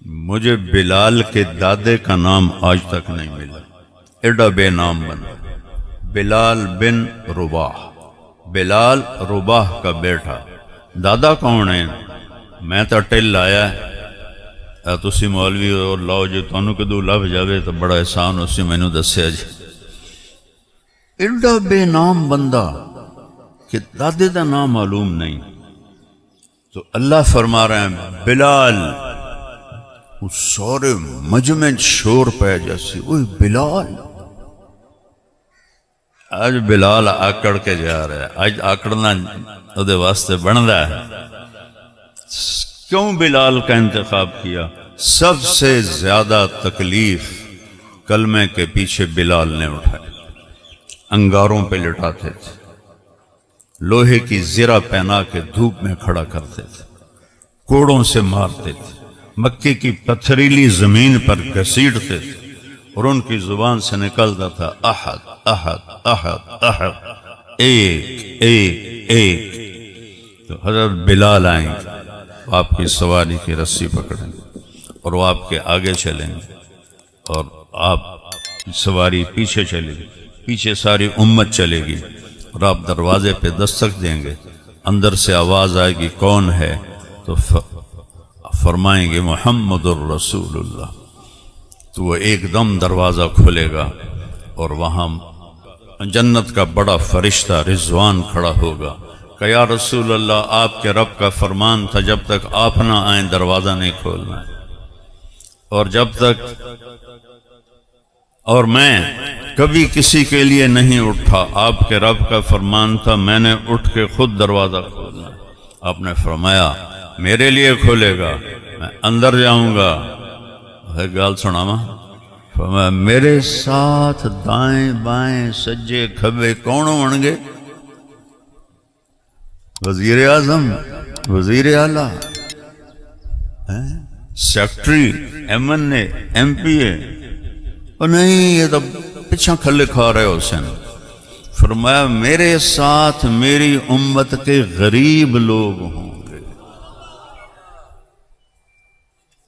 مجھے بلال کے دادے کا نام آج تک نہیں ملا، ایڈا بے نام بنا، بلال بن رباح، بلال رباح کا بیٹا۔ دادا کون ہے؟ میں تو ٹل آیا ہے، تسی مولوی اور لاؤ جی تانوں کدو لب جاوے تو بڑا احسان اسی مینوں دسیا جی۔ ایڈا بے نام بندہ کہ دادے دا نام معلوم نہیں، تو اللہ فرما رہے ہیں بلال، وہ سارے مجمع شور پہ جیسی، اوہ بلال۔ آج بلال آکڑ کے جا رہا ہے، آج آکڑنا دے واسطے بندا ہے۔ کیوں بلال کا انتخاب کیا؟ سب سے زیادہ تکلیف کلمے کے پیچھے بلال نے اٹھائی، انگاروں پہ لٹاتے تھے، لوہے کی زرہ پہنا کے دھوپ میں کھڑا کرتے تھے، کوڑوں سے مارتے تھے، مکے کی پتھریلی زمین پر گھسیٹتے تھے، اور ان کی زبان سے نکلتا تھا احد احد احد احد، ایک ایک ایک۔ تو حضرت بلال آئیں گے، آپ کی سواری کی رسی پکڑیں گے اور وہ آپ کے آگے چلیں گے، اور آپ سواری پیچھے چلے گی، پیچھے ساری امت چلے گی، اور آپ دروازے پہ دستک دیں گے، اندر سے آواز آئے گی کون ہے؟ تو فرمائیں گے محمد الرسول اللہ، تو وہ ایک دم دروازہ کھلے گا، اور وہاں جنت کا بڑا فرشتہ رضوان کھڑا ہوگا کہ یا رسول اللہ، آپ کے رب کا فرمان تھا جب تک آپ نہ آئیں دروازہ نہیں کھولنا، اور جب تک، اور میں کبھی کسی کے لیے نہیں اٹھا، آپ کے رب کا فرمان تھا میں نے اٹھ کے خود دروازہ کھولنا۔ آپ نے فرمایا میرے لیے کھولے گا، میں اندر جاؤں گا۔ ایک گال سناما، فرمایا میرے ساتھ دائیں بائیں سجے کھبے کون ہون گے؟ وزیر اعظم، وزیر اعلیٰ، سیکٹری، ایم این اے، ایم پی اے، اور نہیں یہ تو پیچھا کھلے کھا رہے حسین۔ فرمایا میرے ساتھ میری امت کے غریب لوگ ہوں گے۔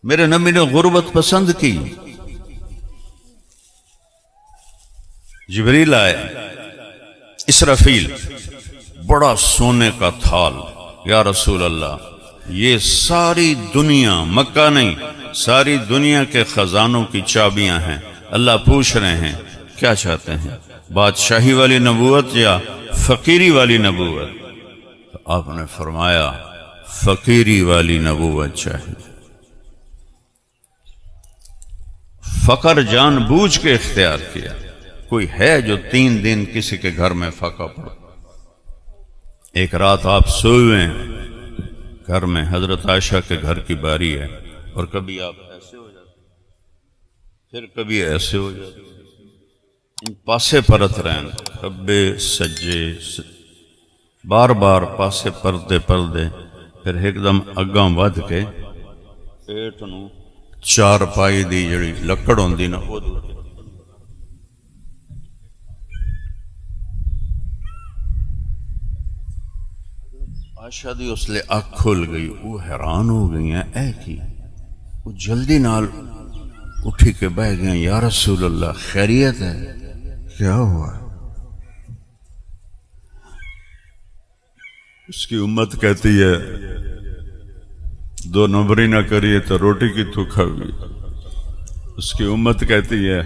میرے نبی نے غربت پسند کی۔ جبریل آئے، اسرافیل، بڑا سونے کا تھال، یا رسول اللہ یہ ساری دنیا، مکہ نہیں ساری دنیا کے خزانوں کی چابیاں ہیں، اللہ پوچھ رہے ہیں کیا چاہتے ہیں، بادشاہی والی نبوت یا فقیری والی نبوت؟ تو آپ نے فرمایا فقیری والی نبوت چاہیے۔ فقر جان بوجھ کے اختیار کیا۔ کوئی ہے جو 3 دن کسی کے گھر میں فاقہ پڑا؟ ایک رات آپ سوئے ہیں گھر میں، حضرت عائشہ کے گھر کی باری ہے، اور کبھی آپ ایسے ہو جاتے پھر کبھی ایسے ہو جاتے، ان پاسے پرت رہن، کبے سجے بار بار پاسے پردے پردے، پھر ایک دم اگاں ود کے پیٹ نو چار پائی دی جڑی لکڑ ہوندی نا وہ دے عائشہ دی اس لئے آنکھ کھل گئی، وہ حیران ہو گئی ہیں اے کی، وہ جلدی نال اٹھی کے بہ گئے ہیں، یا رسول اللہ خیریت ہے؟ کیا ہوا؟ اس کی امت کہتی ہے 2 نمبری نہ کریے تو روٹی کی تو کھاوی۔ اس کی امت کہتی ہے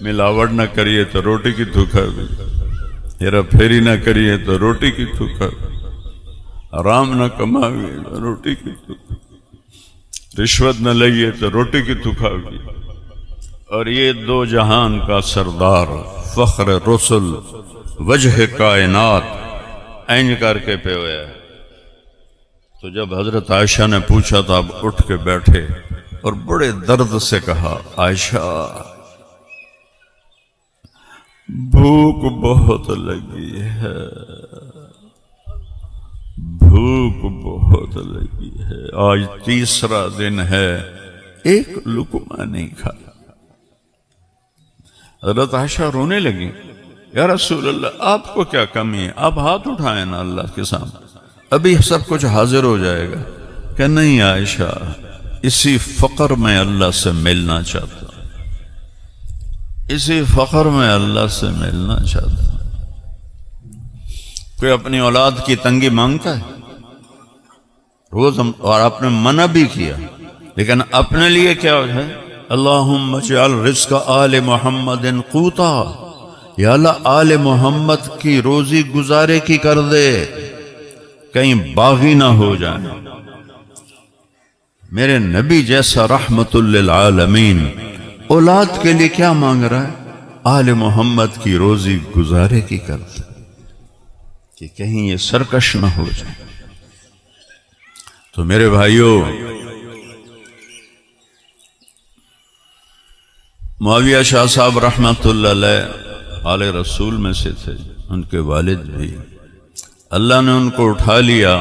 ملاوٹ نہ کریے تو روٹی کی تو کھاوی، ہیرا پھیری نہ کریے تو روٹی کی تو کھاوی، حرام نہ کماوی تو روٹی کی تو، رشوت نہ لئیے تو روٹی کی تو کھاوی۔ اور یہ 2 جہان کا سردار، فخر رسل، وجہ کائنات، اینج کر کے پہ ہویا ہے۔ تو جب حضرت عائشہ نے پوچھا تو آپ اٹھ کے بیٹھے اور بڑے درد سے کہا عائشہ بھوک بہت لگی ہے، بھوک بہت لگی ہے، آج 3 دن ہے ایک لقمہ نہیں کھایا۔ حضرت عائشہ رونے لگی، یا رسول اللہ آپ کو کیا کمی ہے، آپ ہاتھ اٹھائیں نا اللہ کے سامنے، ابھی سب کچھ حاضر ہو جائے گا۔ کہ نہیں عائشہ اسی فقر میں اللہ سے ملنا چاہتا ہوں، اسی فقر میں اللہ سے ملنا چاہتا ہوں۔ کوئی اپنی اولاد کی تنگی مانگتا ہے روز اور آپ نے منع بھی کیا، لیکن اپنے لیے کیا ہے؟ اللہم اجعل رزق آل محمد قوتا، یا اللہ آل محمد کی روزی گزارے کی کر دے، کہیں باغی نہ ہو جائیں۔ میرے نبی جیسا رحمت للعالمین اولاد کے لیے کیا مانگ رہا ہے؟ آل محمد کی روزی گزارے کی کر دے کہ کہیں یہ سرکش نہ ہو جائے۔ تو میرے بھائیوں، معاویہ شاہ صاحب رحمت اللہ علیہ آل رسول میں سے تھے، ان کے والد بھی۔ اللہ نے ان کو اٹھا لیا،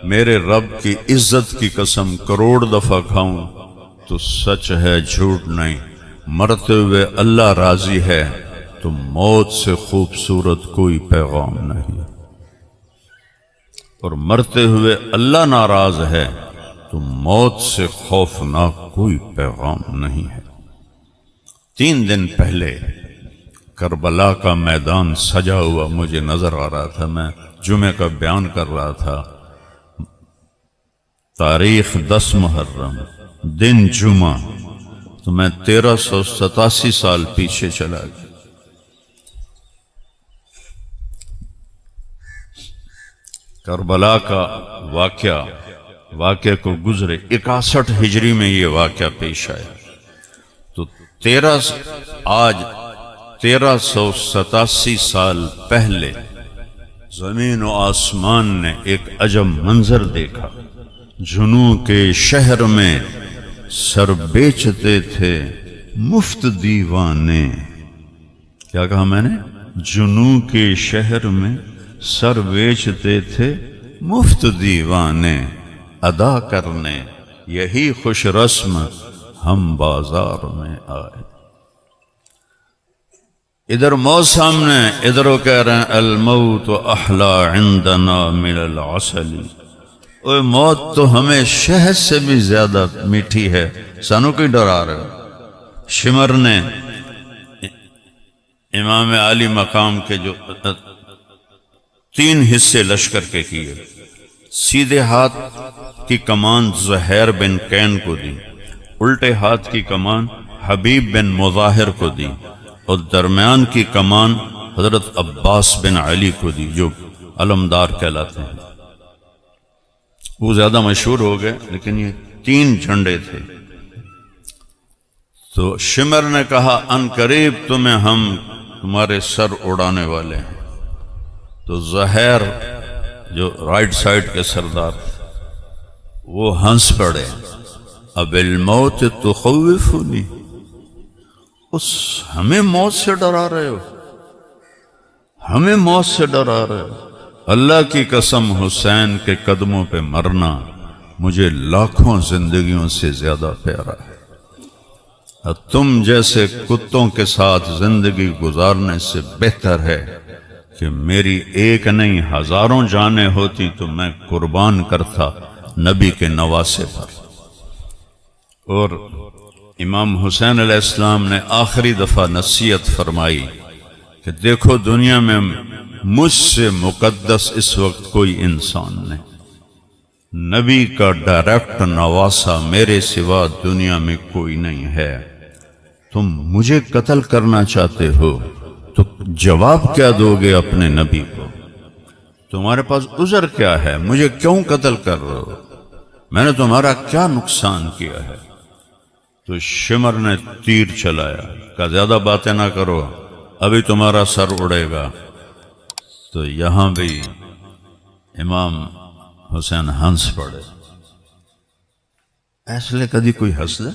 میرے رب کی عزت کی قسم کروڑ دفعہ کھاؤں تو سچ ہے، جھوٹ نہیں، مرتے ہوئے اللہ راضی ہے تو موت سے خوبصورت کوئی پیغام نہیں، اور مرتے ہوئے اللہ ناراض ہے تو موت سے خوفناک کوئی پیغام نہیں ہے۔ 3 دن پہلے کربلا کا میدان سجا ہوا مجھے نظر آ رہا تھا، میں جمعہ کا بیان کر رہا تھا، تاریخ 10 محرم، دن جمعہ، تو میں 1387 سال پیچھے چلا گیا۔ کربلا کا واقعہ کو گزرے 61 ہجری میں یہ واقعہ پیش آیا، تو آج 1387 سال پہلے زمین و آسمان نے ایک عجب منظر دیکھا۔ جنوں کے شہر میں سر بیچتے تھے مفت دیوانے۔ کیا کہا میں نے؟ جنوں کے شہر میں سر بیچتے تھے مفت دیوانے، ادا کرنے یہی خوش رسم ہم بازار میں آئے۔ ادھر موت سامنے، ادھر وہ کہہ رہے ہیں الموت احلا عندنا من العسل، اوہ موت تو ہمیں شہد سے بھی زیادہ میٹھی ہے، سانو کوئی ڈرا رہے ہو؟ شمر نے امام عالی مقام کے جو 3 حصے لشکر کے کیے، سیدھے ہاتھ کی کمان زہیر بن کین کو دی، الٹے ہاتھ کی کمان حبیب بن مظاہر کو دی، اور درمیان کی کمان حضرت عباس بن علی کو دی، جو علمدار کہلاتے ہیں۔ وہ زیادہ مشہور ہو گئے، لیکن یہ 3 جھنڈے تھے۔ تو شمر نے کہا ان قریب تمہیں ہم تمہارے سر اڑانے والے ہیں۔ تو زہیر جو رائٹ سائڈ کے سردار تھے وہ ہنس پڑے، اب الموت تخوفنی، ہمیں موت سے ڈرا رہے ہو، ہمیں موت سے ڈرا رہے ہو؟ اللہ کی قسم حسین کے قدموں پہ مرنا مجھے لاکھوں زندگیوں سے زیادہ پیارا ہے، اور تم جیسے کتوں کے ساتھ زندگی گزارنے سے بہتر ہے کہ میری ایک نہیں ہزاروں جانیں ہوتی تو میں قربان کرتا نبی کے نواسے پر۔ اور امام حسین علیہ السلام نے آخری دفعہ نصیحت فرمائی کہ دیکھو دنیا میں مجھ سے مقدس اس وقت کوئی انسان نہیں، نبی کا ڈائریکٹ نواسا میرے سوا دنیا میں کوئی نہیں ہے، تم مجھے قتل کرنا چاہتے ہو تو جواب کیا دو گے اپنے نبی کو؟ تمہارے پاس عذر کیا ہے؟ مجھے کیوں قتل کر رہے ہو؟ میں نے تمہارا کیا نقصان کیا ہے؟ تو شمر نے تیر چلایا، کہا زیادہ باتیں نہ کرو، ابھی تمہارا سر اڑے گا۔ تو یہاں بھی امام حسین ہنس پڑے۔ ایسے کدی کوئی ہنس لے؟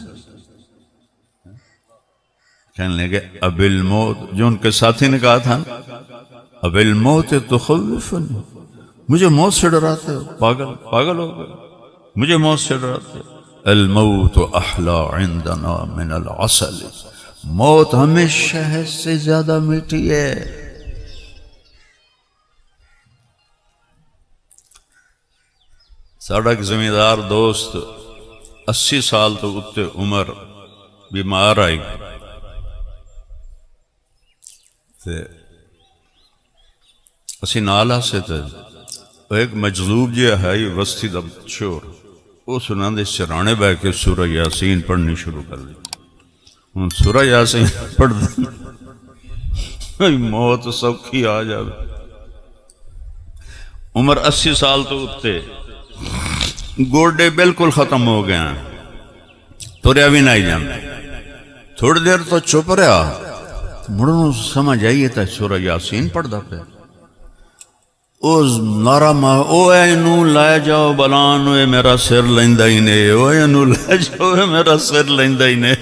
کہنے لگے اب الموت، جو ان کے ساتھی نے کہا تھا اب الموت تخوفنی، مجھے موت سے ڈراتے ہو، پاگل ہو گئے، مجھے موت سے ڈراتے ہو۔ الموت احلا عندنا من العسل، موت ہمیں شہد سے زیادہ میٹھی ہے۔ ساڑھا ایک زمیندار دوست 80 سال تو اتنے عمر بیمار آئی تے اسی نالا سے تے ایک مجذوب جی ہے وسطی دا چور وہ سنا دے سرانے بہ کے سورہ یاسین پڑھنی شروع کر دی ہوں سورہ یاسین پڑھ دی موت سوکھی آ جائے عمر 80 سال تو اتنے گوڈے بالکل ختم ہو گئے ہیں تریا بھی نہیں جانا تھوڑی دیر تو چپ رہا مڑوں سمجھ آئیے تا سورہ یاسین پڑھ دا پہ نارا او اینو لے جاؤ بلان اوے میرا سر لیندہ ہی نے او اینو لے جاؤ اوے میرا سر لیندہ ہی نے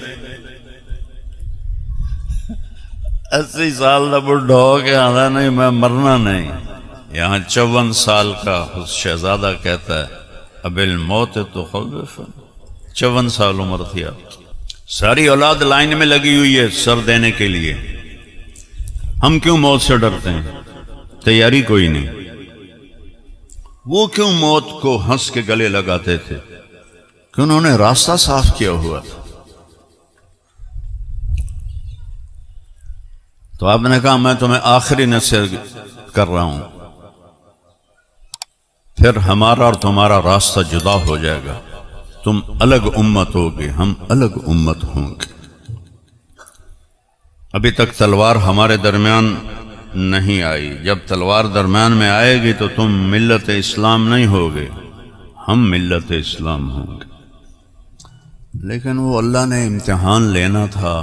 80 سال دا بڑھا ہو کے آدھا نہیں میں مرنا نہیں یہاں 54 سال کا شہزادہ کہتا ہے اب الموت تو خوف 54 سال عمر تھی آپ ساری اولاد لائن میں لگی ہوئی ہے سر دینے کے لیے ہم کیوں موت سے ڈرتے ہیں تیاری کوئی نہیں وہ کیوں موت کو ہنس کے گلے لگاتے تھے کہ انہوں نے راستہ صاف کیا ہوا تھا تو آپ نے کہا میں تمہیں آخری نصیحت کر رہا ہوں پھر ہمارا اور تمہارا راستہ جدا ہو جائے گا تم الگ امت ہوگے ہم الگ امت ہوں گے ابھی تک تلوار ہمارے درمیان نہیں آئی جب تلوار درمیان میں آئے گی تو تم ملت اسلام نہیں ہوگے ہم ملت اسلام ہوں گے لیکن وہ اللہ نے امتحان لینا تھا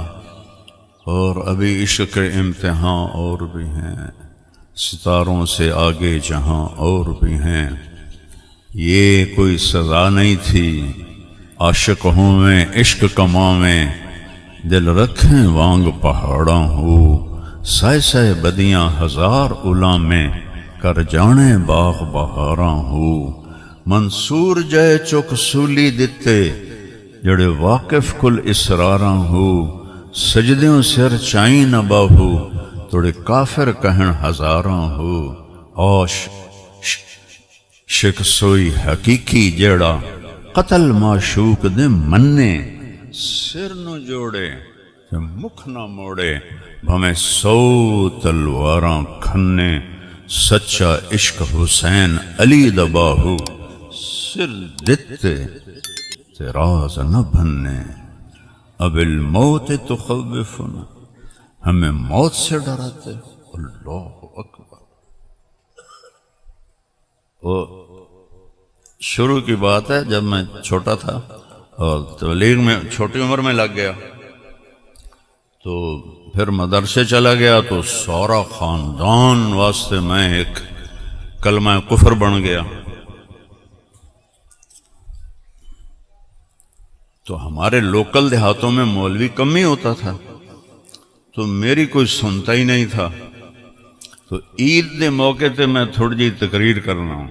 اور ابھی عشق کے امتحان اور بھی ہیں ستاروں سے آگے جہاں اور بھی ہیں یہ کوئی سزا نہیں تھی عاشق ہوں میں عشق کماویں دل رکھیں وانگ پہاڑاں ہو سائے سائے بدیاں ہزار الاں میں کر جانے باغ بہاراں ہو منصور جائے چک سولی دتے جڑے واقف کل اسراراں ہو سجدیوں سر چائیں نہ باہو توڑے کافر کہن ہزاراں ہو اوش شک سوئی حقیقی جیڑا قتل معشوق دے مننے سر نو جوڑے مکھ نہ موڑے بھمیں 100 تلواراں کھنے سچا عشق حسین علی دباہو سر دتے تراز نہ بھننے اب الموت تخوفنا ہمیں موت سے ڈراتے اللہ اکبر وہ شروع کی بات ہے جب میں چھوٹا تھا اور تبلیغ میں چھوٹی عمر میں لگ گیا تو پھر مدرسے چلا گیا تو سارا خاندان واسطے میں ایک کلمہ کفر بن گیا تو ہمارے لوکل دیہاتوں میں مولوی کم ہی ہوتا تھا تو میری کوئی سنتا ہی نہیں تھا تو عید دے موقع تے میں تھوڑی جی تقریر کرنا ہوں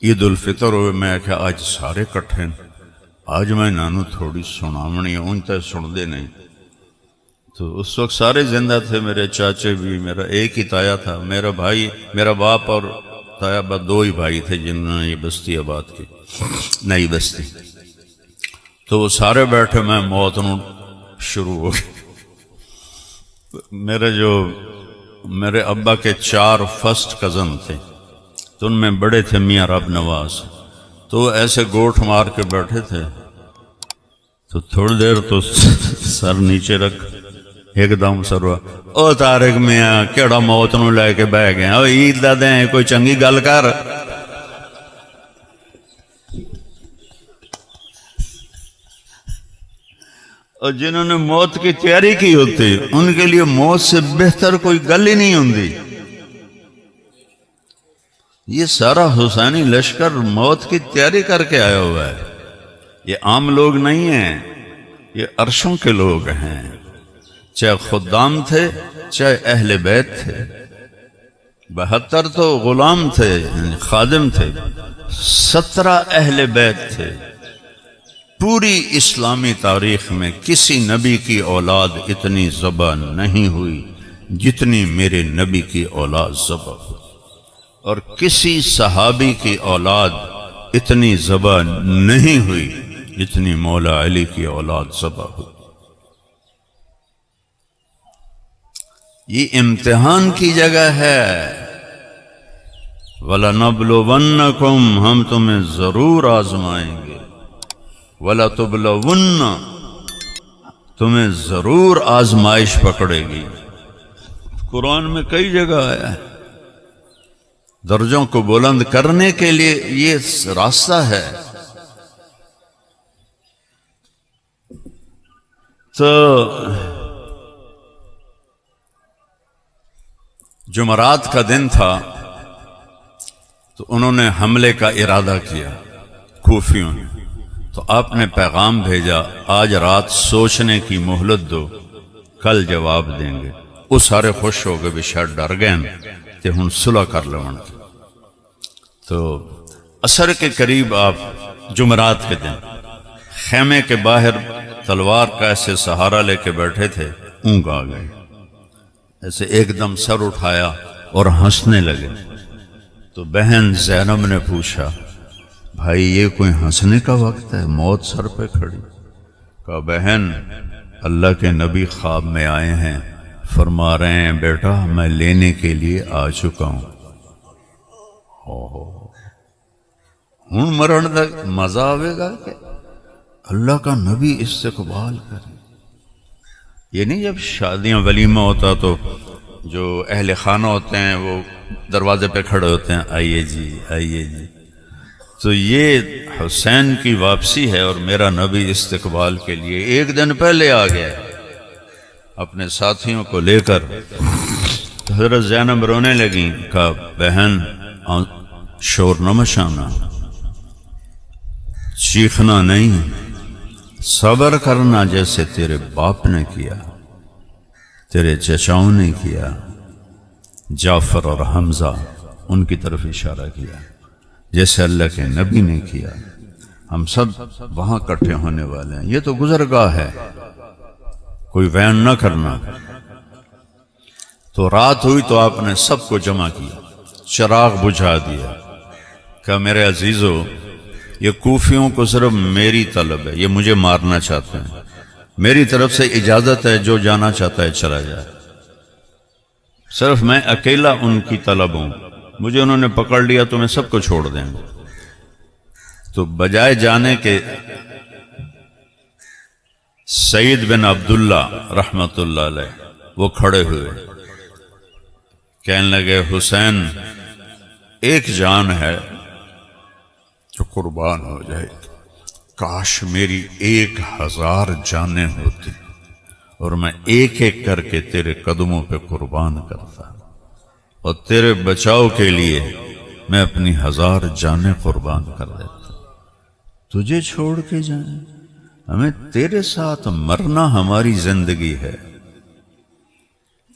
عید الفطر ہوئے میں کہ آج سارے کٹھے آج میں نانو تھوڑی سنامنی ان تے سن دے نہیں تو اس وقت سارے زندہ تھے میرے چاچے بھی میرا ایک ہی تایا تھا میرا بھائی میرا باپ اور تایا با 2 ہی بھائی تھے جنہوں نے یہ بستی آباد کی نئی بستی تو وہ سارے بیٹھے میں موت نو شروع ہو گئی میرے ابا کے 4 فرسٹ کزن تھے تو ان میں بڑے تھے میاں رب نواز تو وہ ایسے گوٹھ مار کے بیٹھے تھے تو تھوڑی دیر تو سر نیچے رکھ ایک دم سر ہوا او طارق میاں کیڑا موت نو لے کے بہ گئے او عید دا دیں کوئی چنگی گل کر اور جنہوں نے موت کی تیاری کی ہوتی ان کے لیے موت سے بہتر کوئی گل ہی نہیں ہوندی یہ سارا حسینی لشکر موت کی تیاری کر کے آیا ہوا ہے یہ عام لوگ نہیں ہیں یہ عرشوں کے لوگ ہیں چاہے خدام تھے چاہے اہل بیت تھے 72 تو غلام تھے خادم تھے 17 اہل بیت تھے پوری اسلامی تاریخ میں کسی نبی کی اولاد اتنی ذبح نہیں ہوئی جتنی میرے نبی کی اولاد ذبح ہوئی اور کسی صحابی کی اولاد اتنی ذبح نہیں ہوئی اتنی مولا علی کی اولاد ذبح ہوئی. یہ امتحان کی جگہ ہے. وَلَنَبْلُوَنَّكُمْ ہم تمہیں ضرور آزمائیں گے. وَلَتُبْلَوُنَّ تمہیں ضرور آزمائش پکڑے گی. قرآن میں کئی جگہ آیا ہے. درجوں کو بلند کرنے کے لیے یہ راستہ ہے. تو جمعرات کا دن تھا تو انہوں نے حملے کا ارادہ کیا کوفیوں نے. تو آپ نے پیغام بھیجا آج رات سوچنے کی مہلت دو، کل جواب دیں گے. وہ سارے خوش ہو گئے، بھی شاید ڈر گئے تے ہن صلح کر لون. تو عصر کے قریب آپ جمعرات کے دن خیمے کے باہر تلوار کا ایسے سہارا لے کے بیٹھے تھے. اونگ آ گئے، ایسے ایک دم سر اٹھایا اور ہنسنے لگے. تو بہن زینب نے پوچھا بھائی یہ کوئی ہنسنے کا وقت ہے؟ موت سر پہ کھڑی. کہا بہن اللہ کے نبی خواب میں آئے ہیں، فرما رہے ہیں بیٹا میں لینے کے لیے آ چکا ہوں. ہوں مرن تک مزہ آئے گا کہ اللہ کا نبی استقبال کرے. یہ نہیں جب شادیاں ولیمہ ہوتا تو جو اہل خانہ ہوتے ہیں وہ دروازے پہ کھڑے ہوتے ہیں، آئیے جی آئیے جی. تو یہ حسین کی واپسی ہے اور میرا نبی استقبال کے لیے ایک دن پہلے آ گیا اپنے ساتھیوں کو لے کر. حضرت زینب رونے لگیں. کہا بہن شور نہ مچانا، چیخنا نہیں، صبر کرنا جیسے تیرے باپ نے کیا، تیرے چچاؤں نے کیا. جعفر اور حمزہ ان کی طرف اشارہ کیا، جیسے اللہ کے نبی نے کیا. ہم سب وہاں اکٹھے ہونے والے ہیں. یہ تو گزرگاہ ہے، کوئی وین نہ کرنا. تو رات ہوئی تو آپ نے سب کو جمع کیا، چراغ بجھا دیا. کہ میرے عزیزو یہ کوفیوں کو صرف میری طلب ہے، یہ مجھے مارنا چاہتے ہیں، میری طرف سے اجازت ہے جو جانا چاہتا ہے چلا جائے. صرف میں اکیلا ان کی طلب ہوں، مجھے انہوں نے پکڑ لیا تو میں سب کو چھوڑ دیں گے. تو بجائے جانے کے سعید بن عبداللہ رحمت اللہ علیہ وہ کھڑے ہوئے، کہنے لگے حسین ایک جان ہے جو قربان ہو جائے، کاش میری 1000 جانیں ہوتی اور میں ایک ایک کر کے تیرے قدموں پہ قربان کرتا، اور تیرے بچاؤ کے لیے میں اپنی 1000 جانیں قربان کر دیتا. تجھے چھوڑ کے جائیں، ہمیں تیرے ساتھ مرنا ہماری زندگی ہے.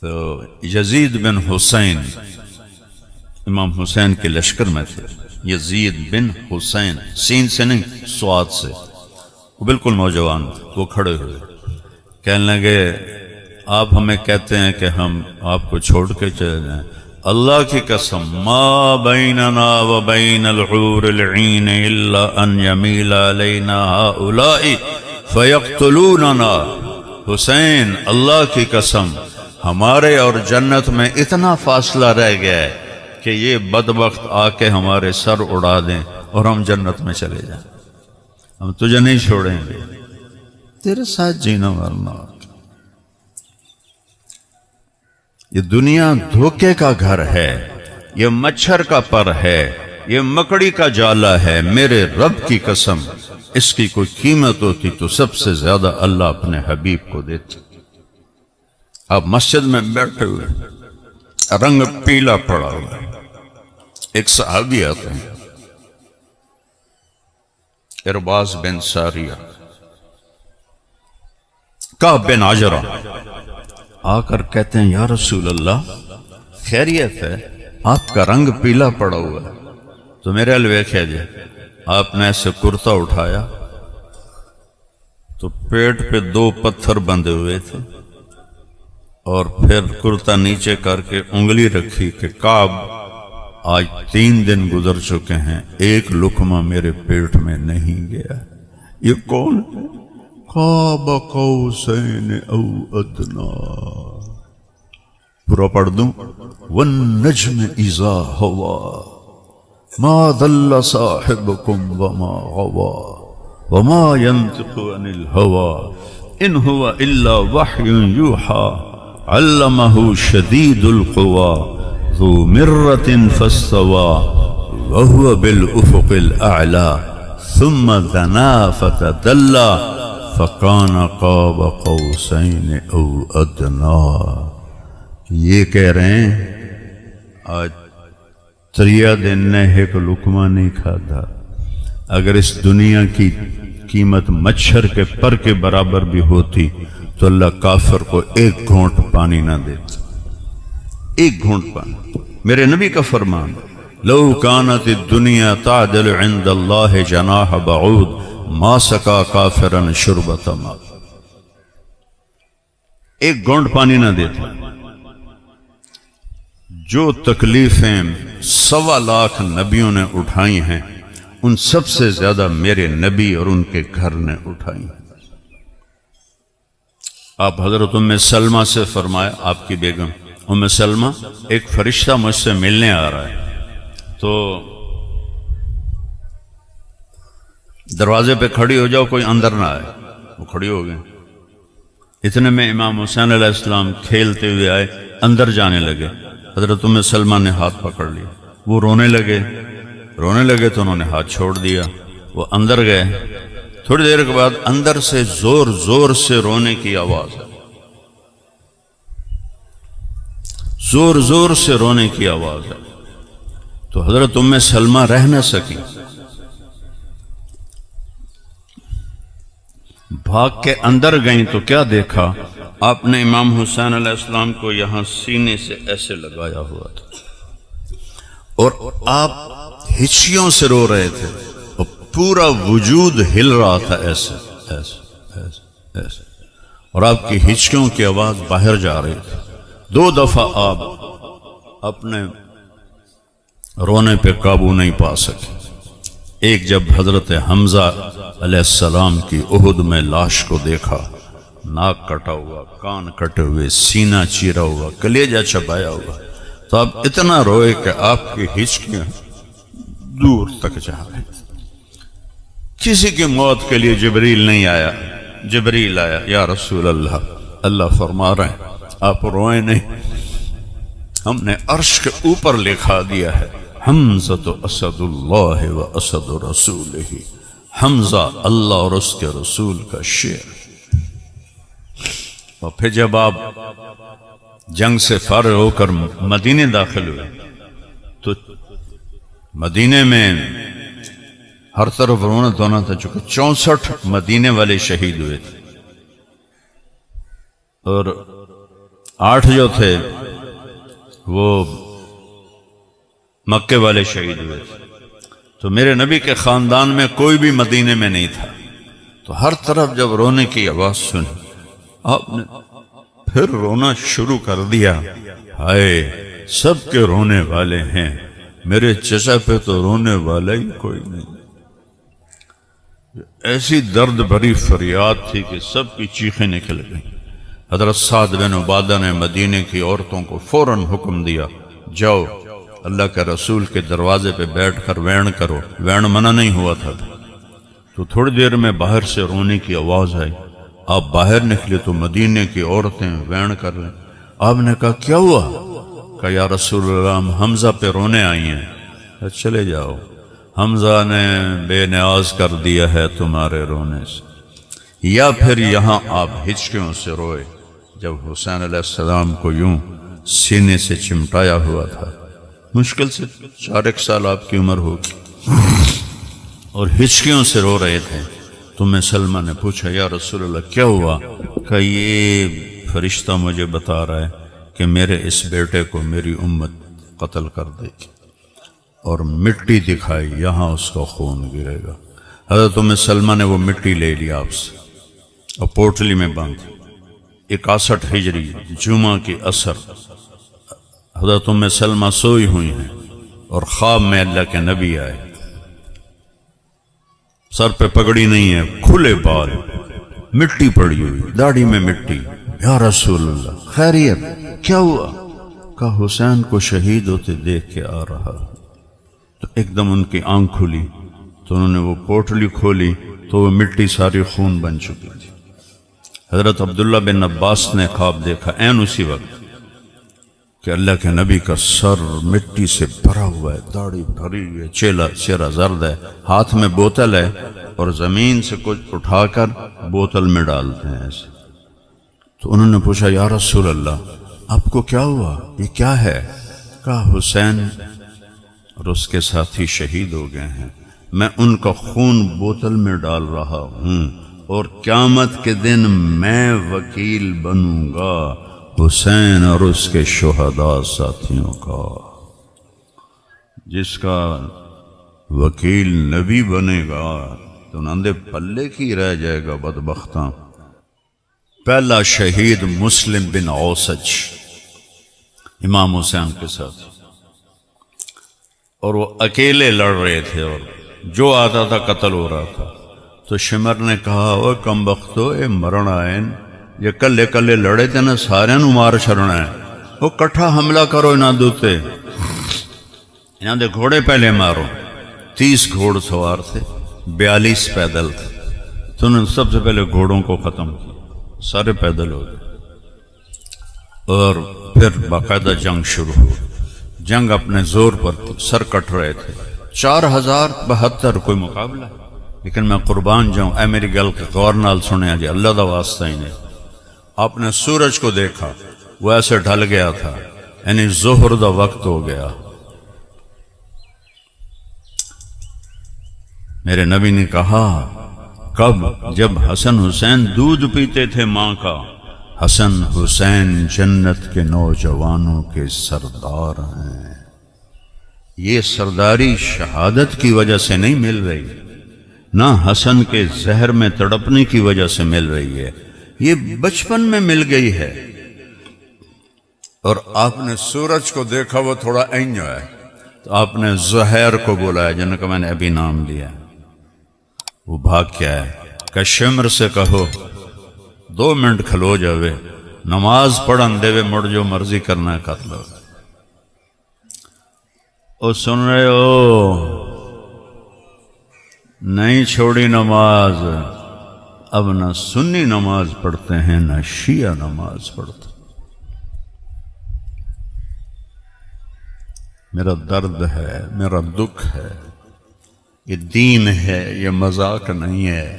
تو یزید بن حسین امام حسین کے لشکر میں تھے. یزید بن حسین، سین سے نہیں سواد سے، وہ بالکل نوجوان تھے. وہ کھڑے ہوئے کہنے لگے آپ ہمیں کہتے ہیں کہ ہم آپ کو چھوڑ کے چلے جائیں، اللہ کی قسم ما بیننا و بین الحور العین الا ان یمیل علینا ہؤلاء فیقتلوننا. حسین اللہ کی قسم ہمارے اور جنت میں اتنا فاصلہ رہ گیا ہے کہ یہ بدبخت آ کے ہمارے سر اڑا دیں اور ہم جنت میں چلے جائیں. ہم تجھے نہیں چھوڑیں گے، تیرے ساتھ جینا مرنا. یہ دنیا دھوکے کا گھر ہے، یہ مچھر کا پر ہے، یہ مکڑی کا جالا ہے. میرے رب کی قسم اس کی کوئی قیمت ہوتی تو سب سے زیادہ اللہ اپنے حبیب کو دیتا. آپ مسجد میں بیٹھے ہوئے، رنگ پیلا پڑا ہوا، ایک صحابی آتے ہیں ارباز بن ساریہ، کعب بن عجرہ، آ کر کہتے ہیں یا رسول اللہ خیریت ہے؟ آپ کا رنگ پیلا پڑا ہوا ہے. تو میرے الویکھے جی آپ نے ایسے کرتا اٹھایا تو پیٹ پہ 2 پتھر بندھے ہوئے تھے، اور پھر کرتا نیچے کر کے انگلی رکھی کہ کعب آج 3 دن گزر چکے ہیں، ایک لقمہ میرے پیٹ میں نہیں گیا. یہ کون ہے؟ قاب قوسین او ادنا. پورا پڑھ دوں. والنجم اذا ہوا ما ضل صاحبکم وما غوا وما ينطق عن الهوى ان هو الا وحی یوحى علمه شدید القوى ذو مرة فاستوى وهو بالافق الاعلى ثم دنا فتدلى فكان قاب قوسين او ادنا. یہ کہہ رہے ہیں آج 3 دن نے ایک لقمہ نہیں کھاتا. اگر اس دنیا کی قیمت مچھر کے پر کے برابر بھی ہوتی تو اللہ کافر کو 1 گھونٹ پانی نہ دیتا. 1 گھونٹ پانی. میرے نبی کا فرمان لو كانت الدنيا تعدل عند الله جناح بعود ما سقى كافرا شربة ماء. 1 گھونٹ پانی نہ دیتا. جو تکلیفیں 1.25 لاکھ نبیوں نے اٹھائی ہیں ان سب سے زیادہ میرے نبی اور ان کے گھر نے اٹھائی ہیں. آپ حضرت ام سلمہ سے فرمایا, آپ کی بیگم ام سلمہ, ایک فرشتہ مجھ سے ملنے آ رہا ہے تو دروازے پہ کھڑی ہو جاؤ, کوئی اندر نہ آئے. وہ کھڑی ہو گئے. اتنے میں امام حسین علیہ السلام کھیلتے ہوئے آئے, اندر جانے لگے. حضرت ام سلمہ نے ہاتھ پکڑ لیا. وہ رونے لگے تو انہوں نے ہاتھ چھوڑ دیا. وہ اندر گئے. تھوڑی دیر کے بعد اندر سے زور زور سے رونے کی آواز ہے. زور زور سے رونے کی آواز ہے. تو حضرت ام سلمہ رہ نہ سکی, بھاگ کے اندر گئیں تو کیا دیکھا, آپ نے امام حسین علیہ السلام کو یہاں سینے سے ایسے لگایا ہوا تھا اور آپ ہچکیوں سے رو رہے تھے اور پورا وجود ہل رہا تھا ایسے ایسے ایسے ایسے, اور آپ کی ہچکیوں کی آواز باہر جا رہی تھی. 2 دفعہ آپ اپنے رونے پہ قابو نہیں پا سکے. ایک جب حضرت حمزہ علیہ السلام کی احد میں لاش کو دیکھا, ناک کٹا ہوا, کان کٹے ہوئے, سینہ چیرا ہوا, کلیجہ چھپایا ہوا, تو آپ اتنا روئے کہ آپ کی ہچکیاں دور تک جا رہی. کسی کی موت کے لیے جبریل نہیں آیا. جبریل آیا, یا رسول اللہ, اللہ فرما رہے ہیں آپ روئیں نہیں, ہم نے عرش کے اوپر لکھا دیا ہے حمزہ اسد اللہ و اسد رسولہ. حمزہ اللہ اور اس کے رسول کا شعر. اور پھر جب آپ جنگ سے فارغ ہو کر مدینے داخل ہوئے تو مدینے میں ہر طرف رونا دھونا تھا, چونکہ 64 مدینے والے شہید ہوئے تھے اور 8 جو تھے وہ مکے والے شہید ہوئے تھے. تو میرے نبی کے خاندان میں کوئی بھی مدینے میں نہیں تھا. تو ہر طرف جب رونے کی آواز سنی, آپ نے پھر رونا شروع کر دیا. ہائے سب کے رونے والے ہیں, میرے چچا پہ تو رونے والا ہی کوئی نہیں. ایسی درد بھری فریاد تھی کہ سب کی چیخیں نکل گئیں. حضرت سعد بن عبادہ نے مدینے کی عورتوں کو فوراً حکم دیا, جاؤ اللہ کے رسول کے دروازے پہ بیٹھ کر وین کرو. وین منع نہیں ہوا تھا. تو تھوڑی دیر میں باہر سے رونے کی آواز آئی. آپ باہر نکلے تو مدینے کی عورتیں وین کر رہے. آپ نے کہا کیا ہوا؟ کہا یا رسول اللہ ہم حمزہ پہ رونے آئی ہیں. چلے جاؤ, حمزہ نے بے نیاز کر دیا ہے تمہارے رونے سے. یا پھر یہاں آپ ہچکیوں سے روئے جب حسین علیہ السلام کو یوں سینے سے چمٹایا ہوا تھا. مشکل سے 4 سال آپ کی عمر ہوگی اور ہچکیوں سے رو رہے تھے. تو میں سلمہ نے پوچھا یا رسول اللہ کیا ہوا؟ کہ یہ فرشتہ مجھے بتا رہا ہے کہ میرے اس بیٹے کو میری امت قتل کر دے گی, اور مٹی دکھائی, یہاں اس کا خون گرے گا. حضرت ام سلمہ نے وہ مٹی لے لی آپ سے اور پوٹلی میں باندھی. 61 ہجری جمعہ کی عصر حضرت ام سلمہ سوئی ہوئی ہیں اور خواب میں اللہ کے نبی آئے. سر پہ پگڑی نہیں ہے، کھلے بال، مٹی پڑی ہوئی، داڑھی میں مٹی. یا رسول اللہ خیریت کیا ہوا؟ کہا حسین کو شہید ہوتے دیکھ کے آ رہا. تو ایک دم ان کی آنکھ کھلی تو انہوں نے وہ پوٹلی کھولی تو وہ مٹی ساری خون بن چکی تھی. حضرت عبداللہ بن عباس نے خواب دیکھا عین اسی وقت کہ اللہ کے نبی کا سر مٹی سے بھرا ہوا ہے، داڑھی بھری ہوئی ہے، چہرہ زرد ہے، ہاتھ میں بوتل ہے اور زمین سے کچھ اٹھا کر بوتل میں ڈالتے ہیں ایسے. تو انہوں نے پوچھا یا رسول اللہ آپ کو کیا ہوا، یہ کیا ہے؟ کہا حسین اور اس کے ساتھی شہید ہو گئے ہیں، میں ان کا خون بوتل میں ڈال رہا ہوں اور قیامت کے دن میں وکیل بنوں گا حسین اور اس کے شہداء ساتھیوں کا. جس کا وکیل نبی بنے گا تو نندے پلے کی رہ جائے گا بدبختاں. پہلا شہید مسلم بن اوسج امام حسین کے ساتھ، اور وہ اکیلے لڑ رہے تھے اور جو آتا تھا قتل ہو رہا تھا. تو شمر نے کہا وہ کم بختو اے مرن آئے یہ کلے کلے لڑے تھے نا، سارے نو مار چھڑنا ہے، وہ کٹھا حملہ کرو انہاں دوتے، انہاں دے گھوڑے پہلے مارو. 30 گھوڑ سوار تھے، 42 پیدل تھے. تو انہوں نے سب سے پہلے گھوڑوں کو ختم کیا، سارے پیدل ہو گئے اور پھر باقاعدہ جنگ شروع ہو. جنگ اپنے زور پر تھی، سر کٹ رہے تھے. 4072 کوئی مقابلہ ہے. لیکن میں قربان جاؤں، اے میری گل کے غور نال سنیا جی، اللہ دا واسطہ ہی نہیں. آپ نے سورج کو دیکھا وہ ایسے ڈھل گیا تھا، یعنی ظہر دا وقت ہو گیا. میرے نبی نے کہا کب؟ جب حسن حسین دودھ پیتے تھے ماں کا. حسن حسین جنت کے نوجوانوں کے سردار ہیں. یہ سرداری شہادت کی وجہ سے نہیں مل رہی، نہ حسن کے زہر میں تڑپنے کی وجہ سے مل رہی ہے، یہ بچپن میں مل گئی ہے. اور آپ نے سورج کو دیکھا وہ تھوڑا اینجو ہے تو آپ نے زہیر کو بولا ہے جن کا میں نے ابھی نام لیا. وہ بھاگ کیا ہے کہ شمر سے کہو 2 منٹ کھلو جاوے، نماز پڑھن دے وے، مڑ جو مرضی کرنا ہے قتل ہو. او سن رہے ہو؟ نہیں چھوڑی نماز. اب نہ سنی نماز پڑھتے ہیں نہ شیعہ نماز پڑھتے. میرا درد ہے، میرا دکھ ہے. یہ دین ہے، یہ مذاق نہیں ہے.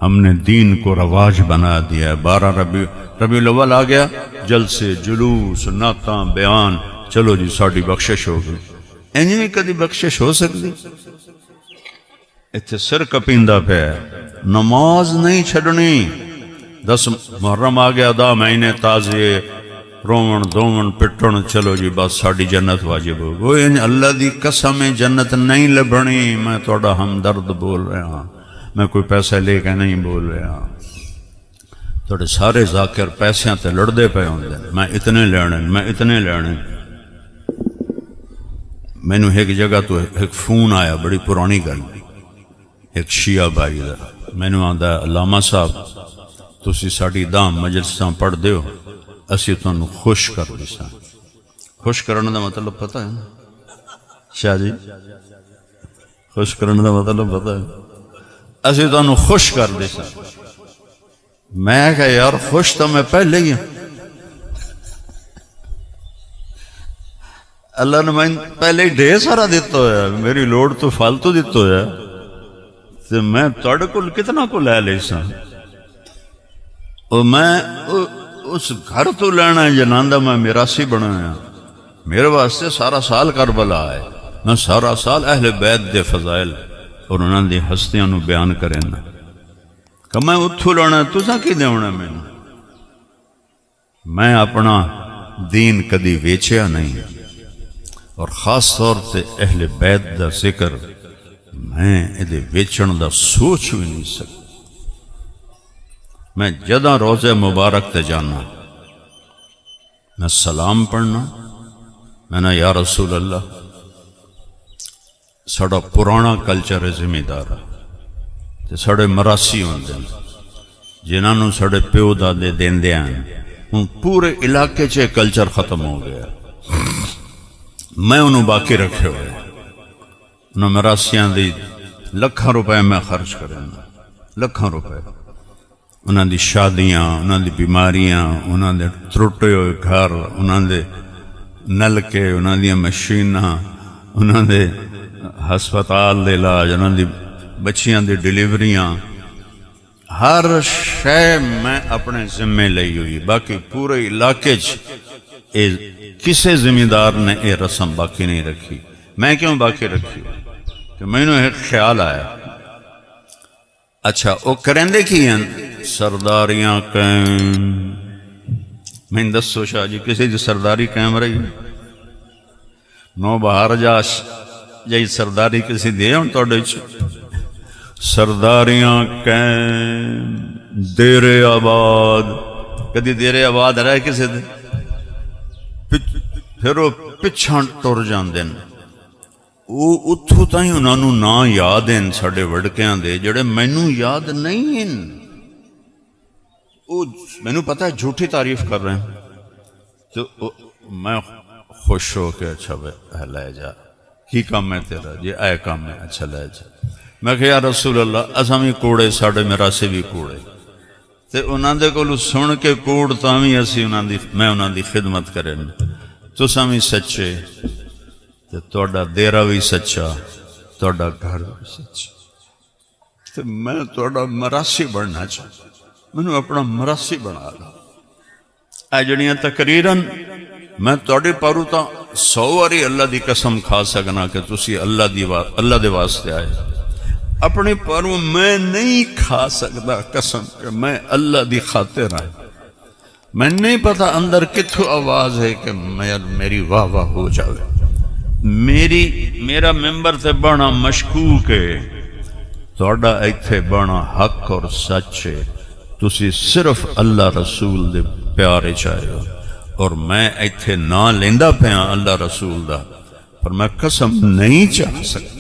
ہم نے دین کو رواج بنا دیا ہے. 12 ربیع الاول آ گیا، جلسے جلوس نعتاں بیان، چلو جی ساڑی بخشش ہو گئی. انج بھی کدی بخشش ہو سکتی؟ اتنے سر کپیندہ پہ نماز نہیں چھڑنی. 10 محرم آ گیا، 10 مہینے تازے، رومن دومن پٹن، چلو جی بس ساڑی جنت واجب ہو گئی. اللہ دی قسم جنت نہیں لبھنی. میں تھوڑا ہمدرد بول رہا ہوں، میں کوئی پیسہ لے کے نہیں بول رہا. تھوڑے سارے ذاکر پیسیاں تے لڑدے پہ ہوں دے، میں اتنے لینے، میں اتنے لینے. میں نے ایک جگہ تو ایک فون آیا، بڑی پرانی گل، ایک شیعہ بھائی دا. میں نے آندا علامہ صاحب تسی ساڑی دام مجلساں پڑھ دیو، اسی تانوں خوش کر دیساں. خوش کرنے دا مطلب پتہ ہے نا شاہ جی؟ خوش کرنے دا مطلب پتہ ہے؟ اسی تانوں خوش کر دیساں. میں کہا یار خوش تو میں پہلے ہی ہوں. اللہ نے میں پہلے ہی ڈھیر سارا دیتا ہویا، میری لوڑ تو فالتو دیتا ہویا، تو میں توڑے کو کتنا کو لے لے ساں. اور میں اس گھر تو لینا ہے جناندہ میں میراسی بنایا. میرے واسطے سارا سال کربلا ہے، میں سارا سال اہل بیت دے فضائل اور انہوں دی ہستیاں نو بیان کریں نا. کہ میں اتھو لینا ہے، تُساں کی دیونا میں نے. میں اپنا دین کدی ویچیا نہیں، اور خاص طور سے اہل بیت دا ذکر میں ادھے ویچن دا سوچ بھی نہیں سکتا. میں جدہ روزے مبارک تے جانا، میں سلام پڑھنا، میں نے یا رسول اللہ ساڑا پرانا کلچر ہے زمیندار تے ساڑے مراسی ہوندے جنہاں نوں ساڑے پیو دادے دیندے ہیں ہن پورے علاقے چ کلچر ختم ہو گیا میں انہوں باقی رکھے ہوئے انہوں مراسیاں دی لکھاں روپے میں خرچ کریں لکھاں روپے انہوں دی شادیاں انہوں دی بیماریاں انہوں دے ترٹے ہوئے گھر انہوں دے نلکے انہوں دی مشیناں انہوں دے ہسپتال دے علاج انہوں دی بچیاں دی ڈیلیوریاں ہر شے میں اپنے ذمے لئی ہوئی باقی پورے علاقے کسے زمیندار نے یہ رسم باقی نہیں رکھی میں کیوں باقی رکھی کہ میں نے ایک خیال آیا اچھا وہ کرندے کی ہیں سرداریاں قائم میں دسو شاہ جی کسی دی سرداری قائم رہی نو بہار جاش جی سرداری کسی دے ہوں توڑے سرداریاں قائم دیر آباد کدی دیر آباد رہے کسی دے پھر وہ پچھاں ٹر جاندے وہ اتھو تائیں انہوں نے نا یاد ہیں ساڑے وڑکیاں دے جڑے مینوں یاد نہیں ہیں وہ مینوں پتہ ہے جھوٹی تعریف کر رہے ہیں تو میں خوش ہو کے اچھا لے جا کی کام ہے تیرا جی اے کام ہے اچھا لے جا میں کہ یا رسول اللہ اساں بھی کوڑے ساڑے میرا سے بھی کوڑے تے انہاں دے کولوں سن کے کوڑ تاویں اسی میں انہاں دی خدمت کریں تساں بھی سچے تے تہاڈا دیرا بھی سچا تہاڈا گھر بھی سچا تے میں تہاڈا مراسی بننا چاہتا مینوں اپنا مراسی بنا لو اے جڑیاں تقریراً میں تہاڈے پاروں تاں 100 واری اللہ دی قسم کھا سکنا کہ تسی اللہ دے واسطے آئے اپنے پاروں میں نہیں کھا سکتا قسم کہ میں اللہ دی خاطر آئے میں نہیں پتا اندر کتھو آواز ہے کہ میری واہ واہ ہو جاوے میرا ممبر تے بڑا مشکوک ہے تہاڈا ایتھے بڑا حق اور سچ ہے تسی صرف اللہ رسول دے پیارے چاہے ہو اور میں ایتھے نہ لیندا پیا اللہ رسول دا پر میں قسم نہیں چاہ سکتا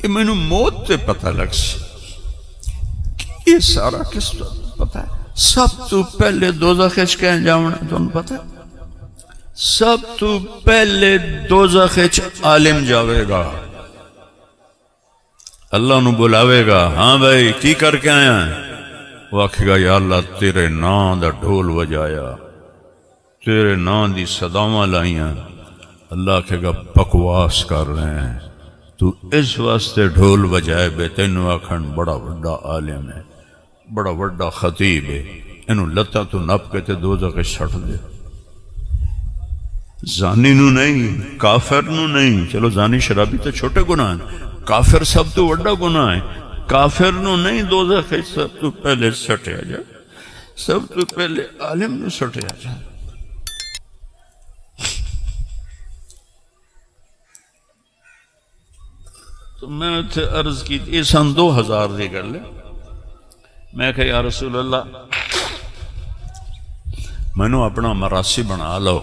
کہ میں نے موت تے پتہ لگ سی یہ سارا کس پتہ ہے سب تو پہلے دوزخ وچ کہیں جاونا تمہیں پتہ ہے سب تو پہلے دوزخ وچ عالم جاوے گا اللہ نو بلاوے گا ہاں بھائی کی کر کے آیا ہے وہ آکھے گا یا اللہ تیرے نام دا ڈھول وجایا تیرے نام دی صداواں لائیاں اللہ آکھے گا بکواس کر رہے ہیں تو اس واسطے ڈھول بجائے بے تینوں آکھن بڑا وڈا عالم ہے بڑا وڈا خطیب ہے انہوں لتا تو نپ کے تے دوزخ چھٹ دے زانی نو نہیں کافر نو نہیں چلو زانی شرابی تو چھوٹے گناہ ہیں کافر سب تو وڈا گناہ ہے کافر نو نہیں دوزخ سب تو پہلے سٹیا جائے سب تو پہلے عالم نو سٹیا جائے تو میں نے اتھے عرض کی تھی سن 2000 دی کر لے میں کہا یا رسول اللہ میں نے اپنا مراسی بنا لو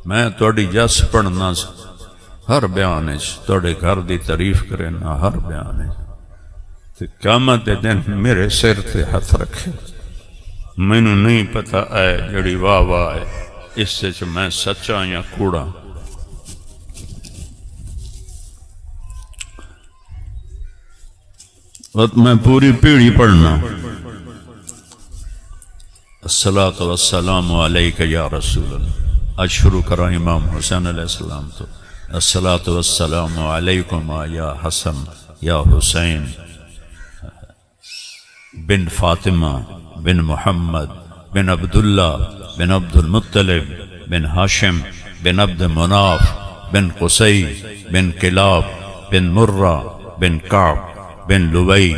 میں توڑی جس پڑھنا ہر بیانے توڑے گھر دی تعریف کرنا ہر بیانے قیامت دن میرے سر تے ہاتھ رکھے میں نے نہیں پتا ہے جڑی واہ واہ ہے اس سے میں سچا یا کوڑا میں پوری پیڑھی پڑھنا الصلاة والسلام علیکہ یا رسول اللہ آج شروع کرا امام حسین علیہ السلام تو الصلاة والسلام علیکم یا حسن یا حسین بن فاطمہ بن محمد بن عبداللہ بن عبد المطلب بن ہاشم بن عبد مناف بن قصی بن کلاب بن مرہ بن کعب بن لبی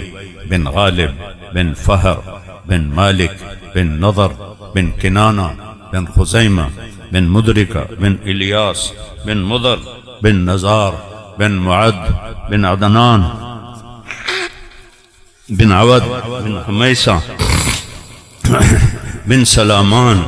بن غالب بن فہر بن مالک بن نضر بن کنانہ بن خزیمہ بن مدرکہ بن الیاس بن مضر بن نزار بن معد بن عدنان بن عود بن حمیسہ بن سلامان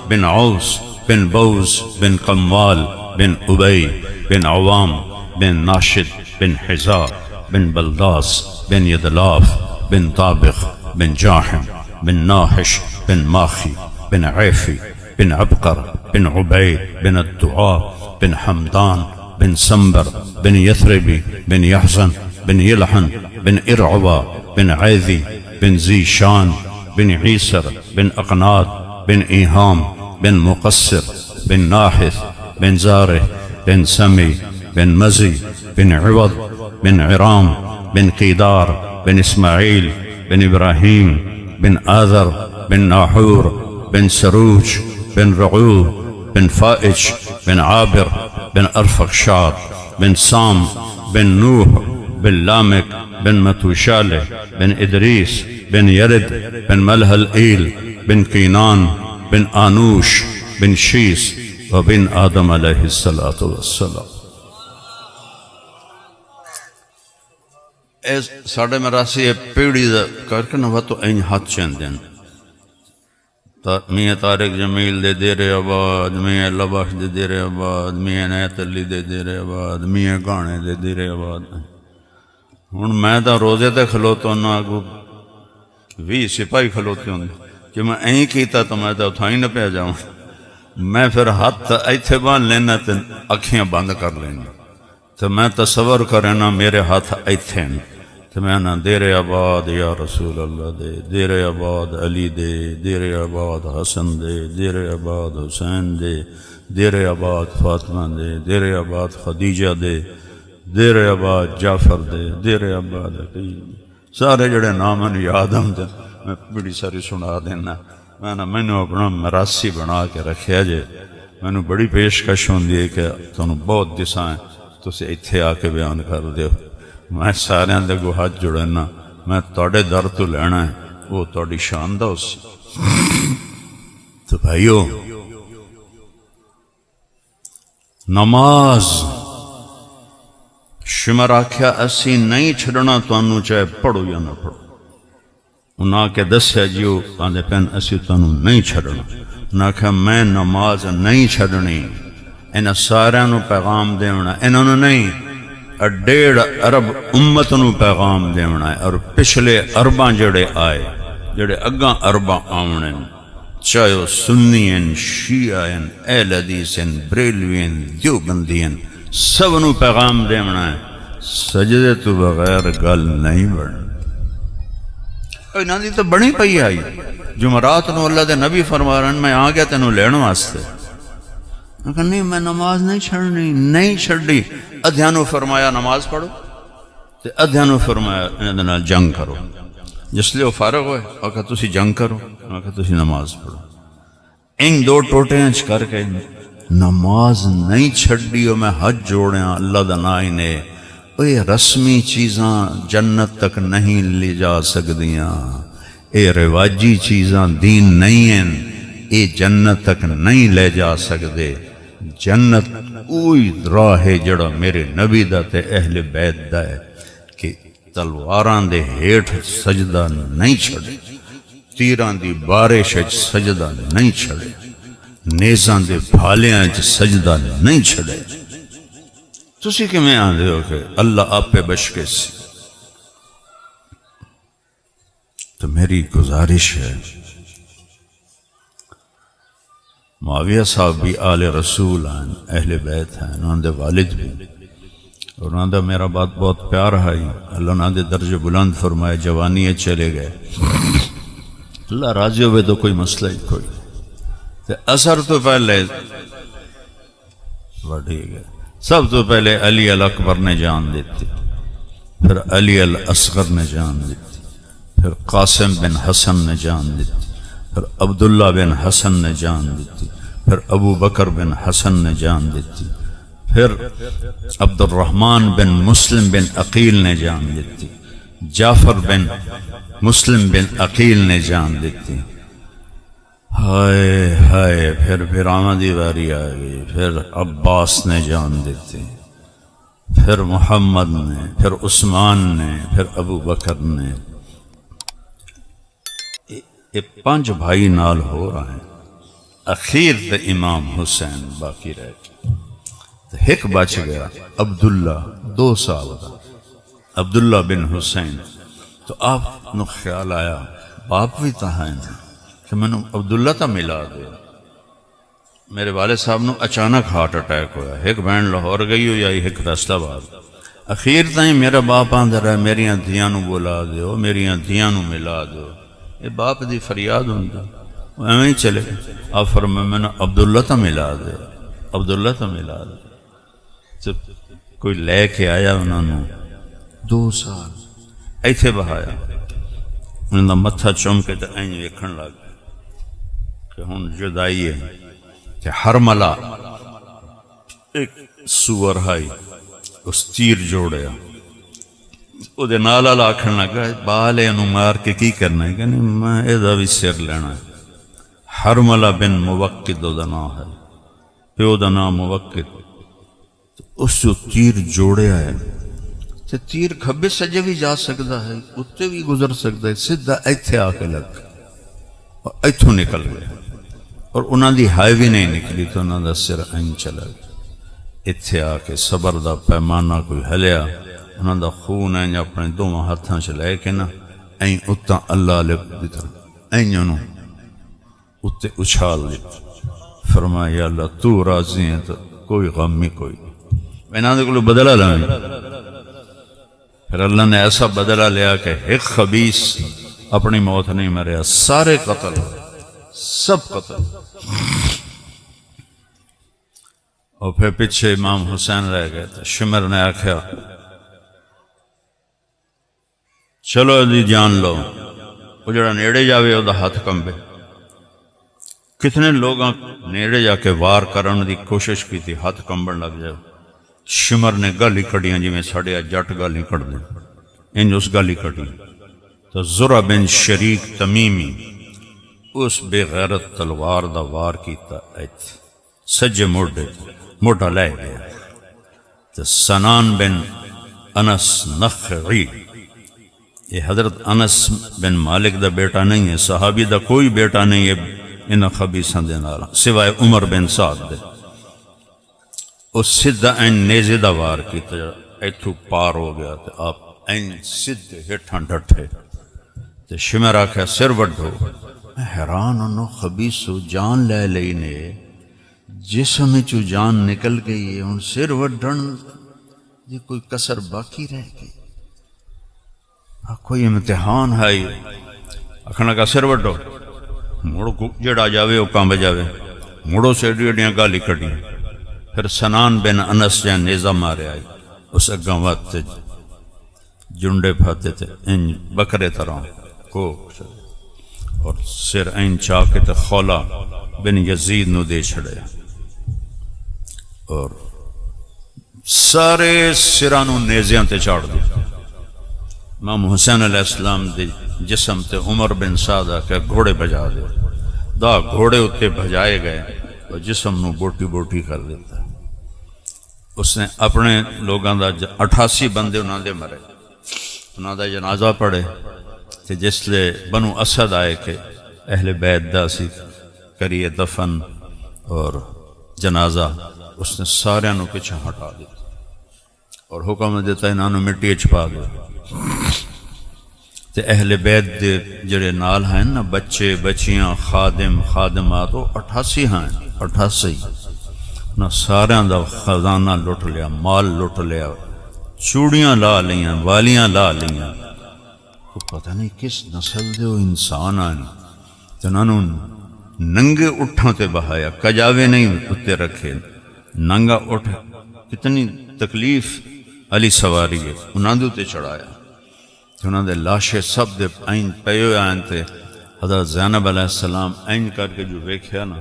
بن عوس بن بوز بن قموال بن ابی بن عوام بن ناشد بن حزا بن بلداس بن يدلاف بن طابخ بن جاحم بن ناحش بن ماخي بن عيفي بن عبقر بن عبيد بن الدعاء بن حمدان بن سنبر بن يثربي بن يحزن بن يلحن بن إرعبا بن عيذي بن زيشان بن عيسر بن أقناد بن إيهام بن مقصر بن ناحث بن زاره بن سمي بن مزي بن عوض بن عرام بن قيدار بن إسماعيل بن إبراهيم بن آذر بن ناحور بن سروج بن رعوذ بن فائج بن عابر بن أرفخشاد بن سام بن نوح بن لامك بن متوشالة بن إدريس بن يرد بن ملهلئيل بن كينان بن آنوش بن شيس وبن آدم عليه الصلاة والسلام. ساڑھے مراسی پیڑی دا کرکن ہوا تو این ہاتھ چندین میاں طارق جمیل دے دیرے آباد، میاں لباش دے دیرے آباد، میاں نیت علی دے دیرے آباد، میاں گانے دے دیرے آباد. ہن میں دا روزے تے کھلوتا ہوں آگو 20 سپاہی کھلوتے ہوں کہ میں این کیتا تو میں تا اتھائی نہ پہ جاؤں. میں پھر ہاتھ ایتھے بان لینا تے اکھیاں بند کر لینا تو میں تصور کرنا میرے ہاتھ ایتھے ہیں تو میں نا دیر آباد یا رسول اللہ دے، دیر آباد علی دے، دیر آباد حسن دے، دیر آباد حسین دے، دیر آباد فاطمہ دے، دیر آباد خدیجہ دے، دیر آباد جعفر دے، دیر آباد سارے جڑے نامن یاد ہم دے میں بڑی ساری سنا دینا. میں نے اپنا مراسی بنا کے رکھیا جے. میں نے بڑی پیشکش ہوندی ہے کہ تنوں بہت دسائیں تو اسے اتھے آ کے بیان کر دیو. میں سارے اندے کو ہاتھ جڑنا، میں توڑے در تو لینا ہے وہ توڑی شان دا اس سے. تو بھائیو نماز شمر آکھیا اسی نہیں چھڑنا تو انہوں چاہے پڑھو یا نہ پڑھو. انہاں کے دسیا جیو آندے پین اسی تو انہوں نہیں چھڑنا. انہاں کہا میں نماز نہیں چھڑنی، انہاں سارے انہوں پیغام دیونا، انہوں نہیں 1.5 ارب امتنوں پیغام دیونا ہے. اور پچھلے ارباں جڑے آئے جڑے اگاں ارباں آمنن چاہے وہ سنین، شیعین، اہل حدیثین، بریلوین، دیوبندین سب انہوں پیغام دیونا ہے. سجدے تو بغیر گل نہیں بڑھن. انہاں دی تو بڑی پئی آئی جمعرات نو اللہ دے نبی فرما رہن میں آ گیا تینوں لین واسطے. نہیں میں نماز نہیں چھڑنی، نہیں چھڑی. ادھیانو فرمایا نماز پڑھو تے ادھیانو فرمایا انہاں جنگ کرو. جس لئے وہ فارغ ہوئے اور کہا تسی جنگ کرو، اور کہا تسی نماز پڑھو. ان دو ٹوٹے انچ کر کے نماز نہیں چھڑی. اور میں حج جوڑے ہیں اللہ دا نائی نے یہ رسمی چیزاں جنت تک نہیں لے جا سکدیاں، یہ رواجی چیزاں دین نہیں ہیں، یہ جنت تک نہیں لے جا سکدے. جنت اوہی راہ ہے جڑا میرے نبی دا تے اہل بیت دا ہے کہ تلواران دے ہیٹھ سجدہ نہیں چھڑے، تیران دی بارش سجدہ نہیں چھڑے، نیزان دے بھالیاں سجدہ نہیں چھڑے. تسی کہ میں آن دے ہو کہ اللہ آپ پہ بشکے سی. تو میری گزارش ہے معاویہ صاحب بھی آل رسول ہیں، اہل بیت ہیں، انہوں نے والد بھی، اور انہوں نے میرا بات بہت پیار ہے. اللہ نے درجہ بلند فرمائے، جوانی چلے گئے. اللہ راضی ہوئے تو کوئی مسئلہ ہی کوئی. اثر تو پہلے بڑھی گئے. سب تو پہلے علی الاکبر نے جان دیتی، پھر علی الاصغر نے جان دیتی، پھر قاسم بن حسن نے جان دیتی، پھر عبداللہ بن حسن نے جان دیتی، پھر ابو بکر بن حسن نے جان دیتی، پھر عبد الرحمن بن مسلم بن عقیل نے جان دیتی، جعفر بن مسلم بن عقیل نے جان دیتی. ہائے ہائے پھر آمدی واری آگئی، پھر عباس نے جان دیتی، پھر محمد نے، پھر عثمان نے، پھر ابو بکر نے. یہ 5 بھائی نال ہو رہے ہیں. اخیر تے امام حسین باقی رہ گئے. تو ایک بچ گیا عبداللہ 2 سال کا، عبداللہ بن حسین. تو آپ نو خیال آیا باپ بھی تو ہیں کہ میں عبداللہ تا ملا دے. میرے والد صاحب نو اچانک ہارٹ اٹیک ہویا، ایک بہن لاہور گئی ہو یا ایک رستہ باد. اخیر تائیں میرا باپ آندہ رہا میریاں دھیاں نو بولا دیو، میریاں دھیاں نو ملا دیو. یہ باپ دی فریاد ہوندہ ایویں ہی چلے. آپ فرمائے میں نے عبداللہ تا ملا دے، عبداللہ تا ملا دے. جب کوئی لے کے آیا انہوں نے 2 سال ایتھے بہایا، انہوں نے متھا چوم کے تو این ویکھن لگ کہ ہن جدائی ہے کہ حرملہ ایک سور ہائی اس تیر جوڑیا. او دے نالا لاکھن لگا بالے انہوں مار کے کی کرنا ہے کہ نہیں میں ایدہ بھی سر لینا ہے. حرملہ بن موقد دا نام ہے، پیو دا نام موقد. اس جو تیر جوڑیا ہے تو تیر کھبے سجے بھی جا سکتا ہے، اتے بھی گزر سکتا ہے. سدھا ایتھے آ کے لگ اور ایتھوں نکل گیا اور انہاں دی ہائی بھی نہیں نکلی تو انہاں دا سر این چلا گیا. ایتھے آ کے صبر دا پیمانہ کوئی ہلیا، انہاں دا خون این اپنے 2 ہاتھاں سے لے کے نا این اتاں اللہ علیہ دی طرح این انہوں اتے اچھال دی. فرمایا یا اللہ تو راضی ہے تو کوئی غم میں کوئی میں نہ دے کو بدلہ لائیں. پھر اللہ نے ایسا بدلہ لیا کہ ایک خبیث اپنی موت نہیں مریا، سارے قتل، سب قتل. اور پھر پیچھے امام حسین رہ گئے تھے. شمر نے آکھیا چلو دی جان لو، وہ جڑا نیڑے جاوے وہ ہاتھ کمبے. کتنے لوگاں نیڑے جا کے وار کرن دی کوشش کی تھی، ہاتھ کمبن لگ جائے. شمر نے گالی کڑیاں جی میں ساڑھے جٹ گالی کڑ دیں انج اس گالی کڑی. تو زرہ بن شریک تمیمی اس بے غیرت تلوار دا وار کیتا ایت سجے موڑا لے گیا. تو سنان بن انس نخعی، یہ حضرت انس بن مالک دا بیٹا نہیں ہے، صحابی دا کوئی بیٹا نہیں ہے انہاں خبیثاں دے نال سوائے عمر بن سعد دے. اس سدھا این نیزے دا وار کیتا ایتھو پار ہو گیا تو آپ این سدھے ہٹھاں ڈٹھے. تو شمر آکھا سر وڈھو. میں حیران انہوں خبیثو جان لے لئی نے جسم چو جان نکل گئی ہے، ان سر وڈھن یہ کوئی کسر باقی رہ گئی، کوئی امتحان ہے. اکھنا کا سر وڈھو، مڑو جڑا جاوے وہ کام بجاوے، مڑو سے ڈیڑیاں گالی کڑیاں. پھر سنان بن انس جہاں نیزہ مارے آئی، اس اگاں وقت جنڈے پھاتے تھے ان بکرے طرح کو، اور سر این چاکے تے خولا بن یزید نو دے چھڑے اور سارے سرانو نیزیاں تے چاڑ دی. امام حسین علیہ السلام دی جسم تے عمر بن سعدہ کہ گھوڑے بجا دے. دا گھوڑے اتے بجائے گئے اور جسم نو بوٹی بوٹی کر دیتا. اس نے اپنے لوگاں دا 88 بندے انہاں دے مرے، انہاں دا جنازہ پڑھے. کہ جس لے بنو اسد آئے کہ اہل بیت دا سی کریے دفن اور جنازہ، اس نے سارے انہوں پیچھے ہٹا دیتا اور حکم دیتا انہوں نے مٹی چھپا دیا. تے اہل بیت دے جڑے نال ہیں نا بچے بچیاں خادم خادمات وہ 88 ہیں، 88 نہ سارے دا خزانہ لٹ لیا، مال لٹ لیا، چوڑیاں لا لیاں، والیاں لا لیاں. کو پتہ نہیں کس نسل دے وہ انسان آنے. تو انہوں ننگے اٹھاں تے بہایا، کجاوے نہیں اتے رکھے، ننگا اٹھ. کتنی تکلیف علی سواری ہے، انہوں نے اتے چڑھایا. انہوں نے لاشے سب دے این پیو آئین تے حضرت زینب علیہ السلام این کر کے جو ویکھیا نا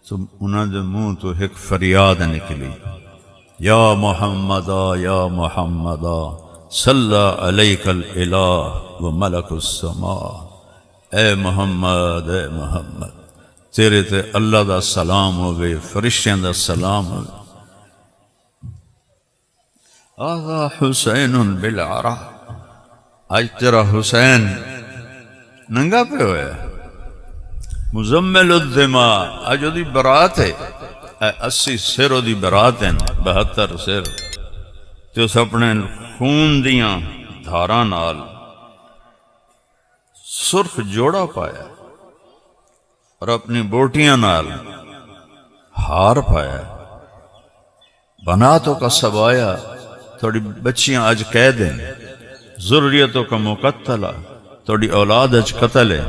تو انہوں نے منہ تو ایک فریاد نکلی، یا محمدہ یا محمدہ صلی علیک الالہ و ملک السماء. اے محمد اے محمد تیرے تے اللہ دا سلام ہو گئے، فرشتیاں دا سلام ہو گئے. آذا حسین بالعرہ، آج تیرا حسین ننگا پہ ہویا، مزمل الدماء، آج وہ دی برات ہے. 80 سر دی برات ہیں 72 سر تے اس اپنے خون دیاں دھاراں نال سرخ جوڑا پایا اور اپنی بوٹیاں نال ہار پایا بناتوں کا سبایا تھوڑی بچیاں اج قید ہیں ذریتوں کا مقتلہ تھوڑی اولاد اج قتل ہے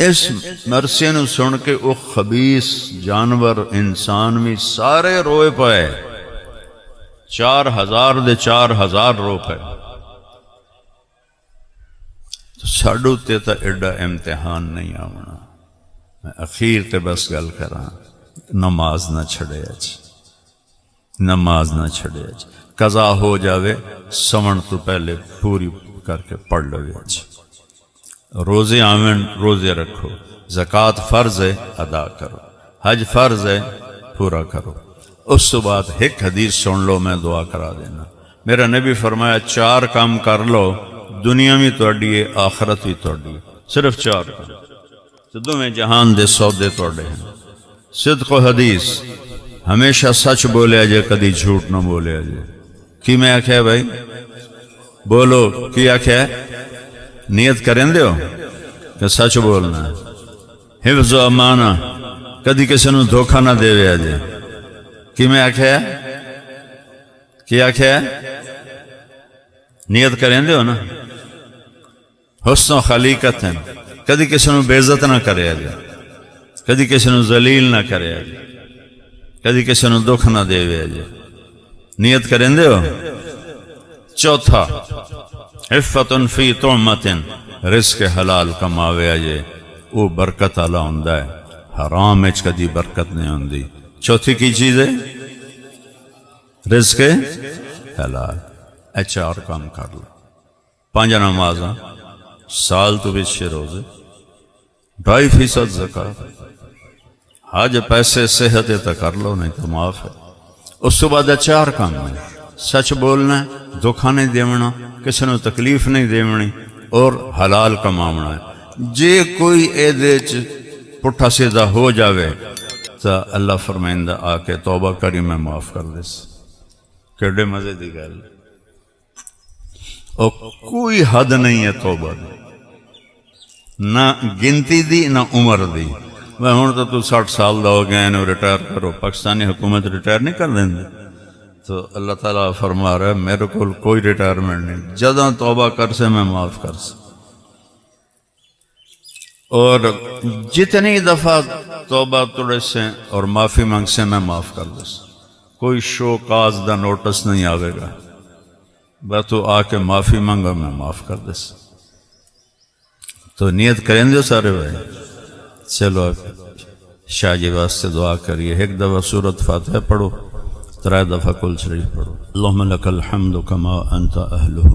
اس مرثیے نو سن کے وہ خبیث جانور انسان بھی سارے روئے پائے 4000 دے 4000 رو پائے تو ساڈو تے تا ایڈا امتحان نہیں آونا میں اخیر تے بس گل کراں نماز نہ چھڑے اج نماز نہ چھڑے اج قضا ہو جاوے سمن تو پہلے پوری کر کے پڑھ لو اج روزے آمن روزے رکھو زکوٰۃ فرض ہے ادا کرو حج فرض ہے پورا کرو اس تو بعد ایک حدیث سن لو میں دعا کرا دینا میرا نبی فرمایا 4 کام کر لو دنیا بھی توڑی ہے آخرت بھی توڑی ہے صرف 4 کام تو دونوں جہان دے سودے توڑے ہیں صدق و حدیث ہمیشہ سچ بولے جے کدی جھوٹ نہ بولے جے کی میں آکھیا بھائی بولو کی آکھیا نیت کریں دے ہو کہ سچ بولنا ہے حفظ و امانہ کدی کسی نو دھوکہ نہ دے وے جے کی میں آکھیا کی آکھیا نیت کریں دے ہو نا حسن و خلیقت ہیں کدی کسی نو بے عزت نہ کرے جے کدی کسی نو ذلیل نہ کرے جے کدی کسی نو دکھ نہ دے وے جے نیت کریں دے ہو چوتھا عفت فی طعمت رزق حلال کماوے جے وہ برکت والا ہوندا ہے حرام وچ کدی برکت نہیں ہوندی چوتھی کی چیز ہے رزق حلال 4 کام کر لو 5 نمازاں سال تو پچھے روزے 2.5% زکوٰۃ حج پیسے صحت تا کر لو نہیں تو معاف ہے اس تو بعد 4 کام ہے سچ بولنا ہے دکھا نہیں دیونا کسی نے تکلیف نہیں دیونی اور حلال کماونا ہے جے کوئی اے دے پٹھا سیدھا ہو جاوے تو اللہ فرمائندہ آ کے توبہ کری میں معاف کر دیس کیڑے مزے دی گل اور کوئی حد نہیں ہے توبہ دی نہ گنتی دی نہ عمر دی میں ہوں تو 60 سال دا ہو گیا انہوں ریٹائر کرو پاکستانی حکومت ریٹائر نہیں کر دیں تو اللہ تعالیٰ فرما رہا ہے میرے کو کوئی ریٹائرمنٹ نہیں جداں توبہ کر سے میں معاف کر سے اور جتنی دفعہ توبہ توڑے سے اور معافی مانگ سے میں معاف کر دے سے کوئی شو کاز دا نوٹس نہیں آوے گا بس تو آ کے معافی مانگا میں معاف کر دے سے تو نیت کریں دے سارے بھائی چلو شاہ جی واسطے دعا کریے 1 دفعہ سورۃ فاتحہ پڑھو 3 دفعہ کل شریف پڑھو اللہم لک الحمد کما انت اہلہ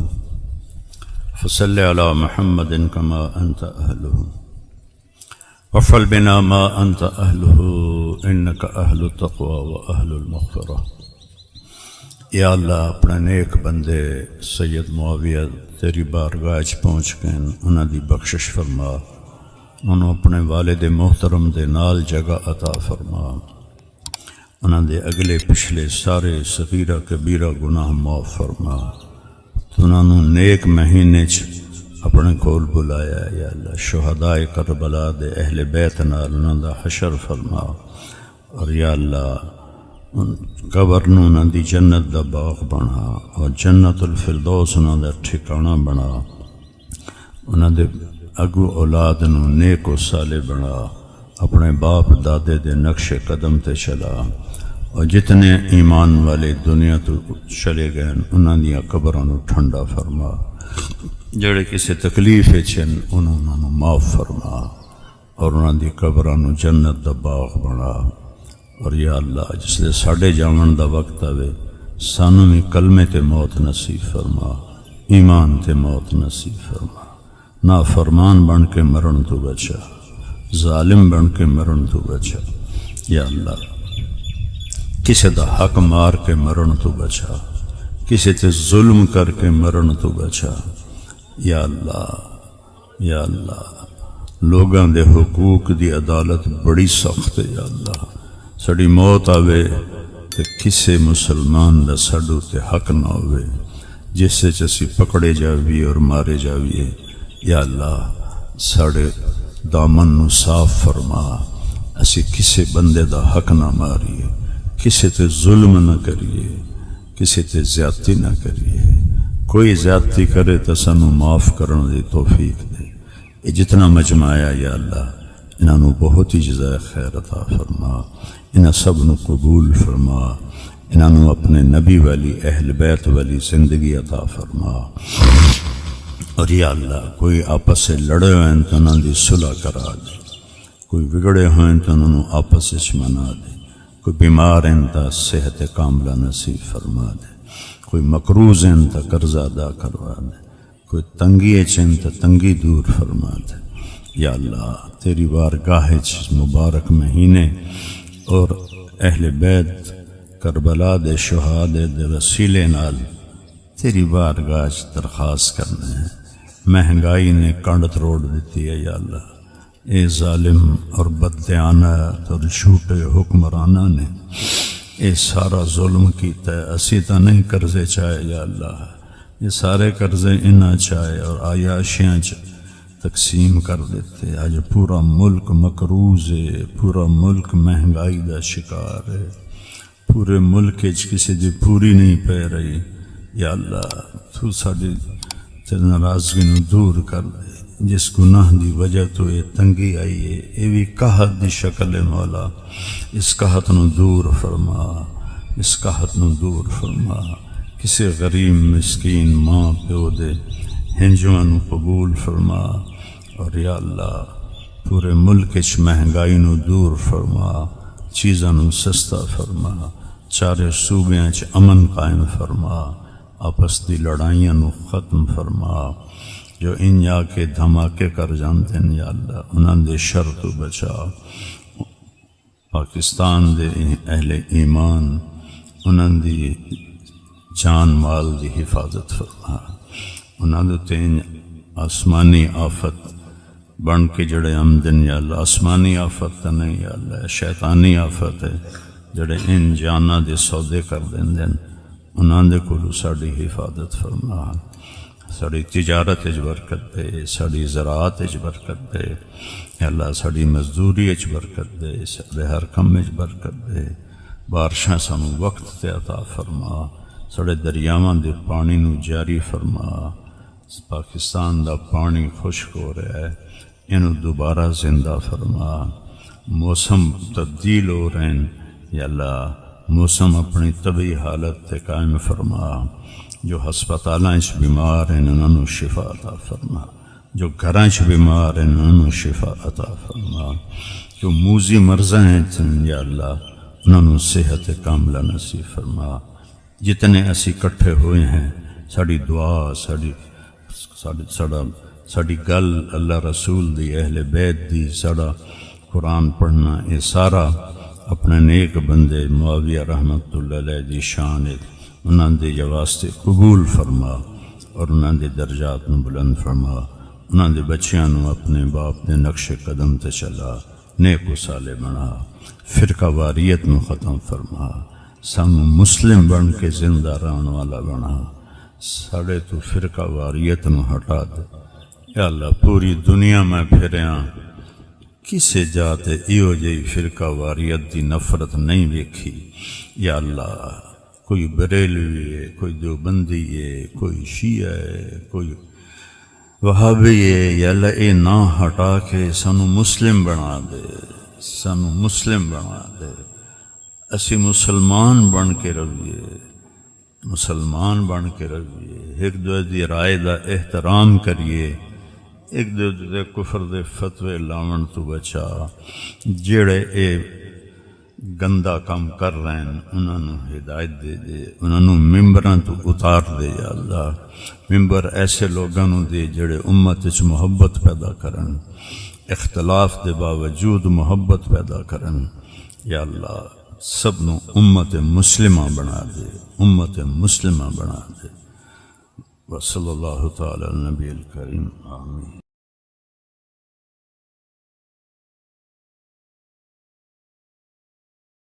فصل علی محمد کما انت اہلہ وفعل بنا ما انت اہلہ انک اہل التقوی و اہل المغفرہ یا اللہ اپنے نیک بندے سید معاویہ تیری بارگاہ پہنچ گئے انہاں دی بخشش فرما انہوں اپنے والد محترم دے نال جگہ عطا فرما انہاں دے اگلے پچھلے سارے صغیرہ کبیرہ گناہ معاف فرما تو انہوں نے نیک مہینے اپنے کول بلایا یا اللہ شہداء کربلا دے اہل بیت نال انہاں دا حشر فرما اور یا اللہ قبر نو انہاں دی جنت دا باغ بنا اور جنت الفردوس انہاں دا ٹھکانہ بنا انہاں دے اگو اولاد نو نیک و صالح بنا اپنے باپ دادے دے نقش قدم تے چلا اور جتنے ایمان والے دنیا تو چلے گئے انہاں دیا قبراں نو ٹھنڈا فرما جڑے کسی تکلیف چن انہاں نو معاف فرما اور انہاں دی قبراں نو جنت دا باغ بنا اور یا اللہ جس لے ساڑھے جاون دا وقت آوے سانو میں کلمے تے موت نصیب فرما ایمان تے موت نصیب فرما نافرمان بن کے مرن تو بچا ظالم بن کے مرن تو بچا یا اللہ کسی دا حق مار کے مرن تو بچا کسی تے ظلم کر کے مرن تو بچا یا اللہ لوگاں دے حقوق دی عدالت بڑی سخت ہے یا اللہ ساڑی موت آوے تے کسے مسلمان دا ساڈو تے حق نہ ہوئے جس سے اسی پکڑے جاویے اور مارے جاویے۔ یا اللہ ساڑے دامن نو صاف فرما، اسی کسے بندے دا حق نہ ماریے، کسے تے ظلم نہ کریے، کسے تے زیادتی نہ کریے۔ کوئی زیادتی کرے تو سانو معاف کرن دی توفیق دے۔ یہ جتنا مجمع آیا یا اللہ انہاں نو بہت ہی جزائے خیر عطا فرما، انہاں سب نو قبول فرما، انہاں نو اپنے نبی والی اہل بیت والی زندگی عطا فرما۔ اور یا اللہ کوئی آپس سے لڑے ہوئے تو انہاں دی صلح کرا دے، کوئی بگڑے ہوئے تو انہوں آپس سے منا دے، کوئی بیمار ہیں تو صحت کاملہ نصیب فرما دے، کوئی مقروض ہیں تو قرض ادا کروا دے، کوئی تنگی ہیں تو تنگی دور فرما دے۔ یا اللہ تیری بارگاہ مبارک مہینے اور اہل بیت کربلا دے شہادے دے وسیلے نال تیری بارگاہ درخواست کرنے ہیں۔ مہنگائی نے کنڈ تروڑ دیتی ہے یا اللہ، اے ظالم اور بددیانت اور جھوٹے حکمرانہ نے اے سارا ظلم کیتا ہے۔ اسی تا نہیں قرضے چاہے یا اللہ، یہ سارے قرضے انہاں چاہے اور عیاشیاں تقسیم کر دیتے۔ آج پورا ملک مقروض ہے، پورا ملک مہنگائی دا شکار ہے، پورے ملک کسی دی پوری نہیں پہ رہی۔ یا اللہ تو ساڑی ناراضگی نو دور کر دے، جس گناہ دی وجہ تو یہ تنگی آئی ہے یہ بھی قحط دی شکل ہے مولا، اس قحط نو دور فرما، اس قحط نو دور فرما۔ کسی غریب مسکین ماں پیو دے ہنجواں نو قبول فرما، اور یا اللہ پورے ملک چ مہنگائی نو دور فرما، چیزاں نو سستا فرما، چارے صوبیاں چ امن قائم فرما، آپس دی لڑائیاں نو ختم فرما۔ جو ان جا کے دھماکے کر جانتے ہیں یا اللہ انہاں دے شر تو بچا۔ پاکستان دے اہل ایمان انہاں دی جان مال دی حفاظت فرما، انہاں دے تین آسمانی آفت بن کے جڑے آمدن یا اللہ، آسمانی آفت تا نہیں یا اللہ شیطانی آفت ہے جڑے ان جانا دے سودے کر دیں دن، انہاں دے کولو ساڑی حفاظت فرما، ساڑی تجارت اچ برکت دے، ساڑی زراعت اچ برکت دے یا اللہ، ساڑی مزدوری اچ برکت دے، ساڑے ہر کم اچ برکت دے، بارشاں سانو وقت تے عطا فرما، ساڑے دریاواں دے پانی نو جاری فرما۔ پاکستان دا پانی خشک ہو رہا ہے، انہوں دوبارہ زندہ فرما۔ موسم تبدیل ہو رہے ہیں یا اللہ، موسم اپنی طبعی حالت تے قائم فرما۔ جو ہسپتالاں چ بیمار ہیں انہوں شفا عطا فرما، جو گھراں چ بیمار ہیں انہوں شفا عطا فرما، جو موذی مرضاں ہیں یا اللہ انہوں صحت کاملہ نصیب فرما۔ جتنے اسی کٹھے ہوئے ہیں ساڑی دعا، ساڑی گل اللہ رسول دی اہل بیت دی، ساڑا قرآن پڑھنا، یہ سارا اپنے نیک بندے معاویہ رحمت اللہ علیہ دی شان انہاں دے واسطے قبول فرما، اور انہاں دے درجات نو بلند فرما، انہاں دے بچیاں نو اپنے باپ دے نقش قدم تے چلا، نیک و صالح بنا، فرقہ واریت نو ختم فرما، سانو مسلم بن کے زندہ رہن والا بنا، ساڑے تو فرقہ واریت نو ہٹا دے یا اللہ۔ پوری دنیا میں پھریاں کسے جاتے ایو جئی فرقہ واریت دی نفرت نہیں ویکھی یا اللہ، کوئی بریلوی ہے، کوئی دیوبندی ہے، کوئی شیعہ ہے، کوئی وہابی ہے یا اللہ، اے نہ ہٹا کے سانو مسلم بنا دے، سانو مسلم بنا دے، اسی مسلمان بن کے رویے، مسلمان بن کے رویے، ایک دوسرے دی رائے دا احترام کریے، ایک دوسرے دے کفر دے فتوے لاون تو بچا، جڑے اے گندہ کام کر رہے ہیں انہوں ہدایت دے دے، انہوں ممبراں تو اتار دے یا اللہ، ممبر ایسے لوگاں دے جڑے امت وچ محبت پیدا کرن، اختلاف دے باوجود محبت پیدا کرن یا اللہ، سب نو امت مسلمہ بنا دے، امت مسلمہ بنا دے۔ وصلی اللہ تعالی علی نبی الکریم، آمین۔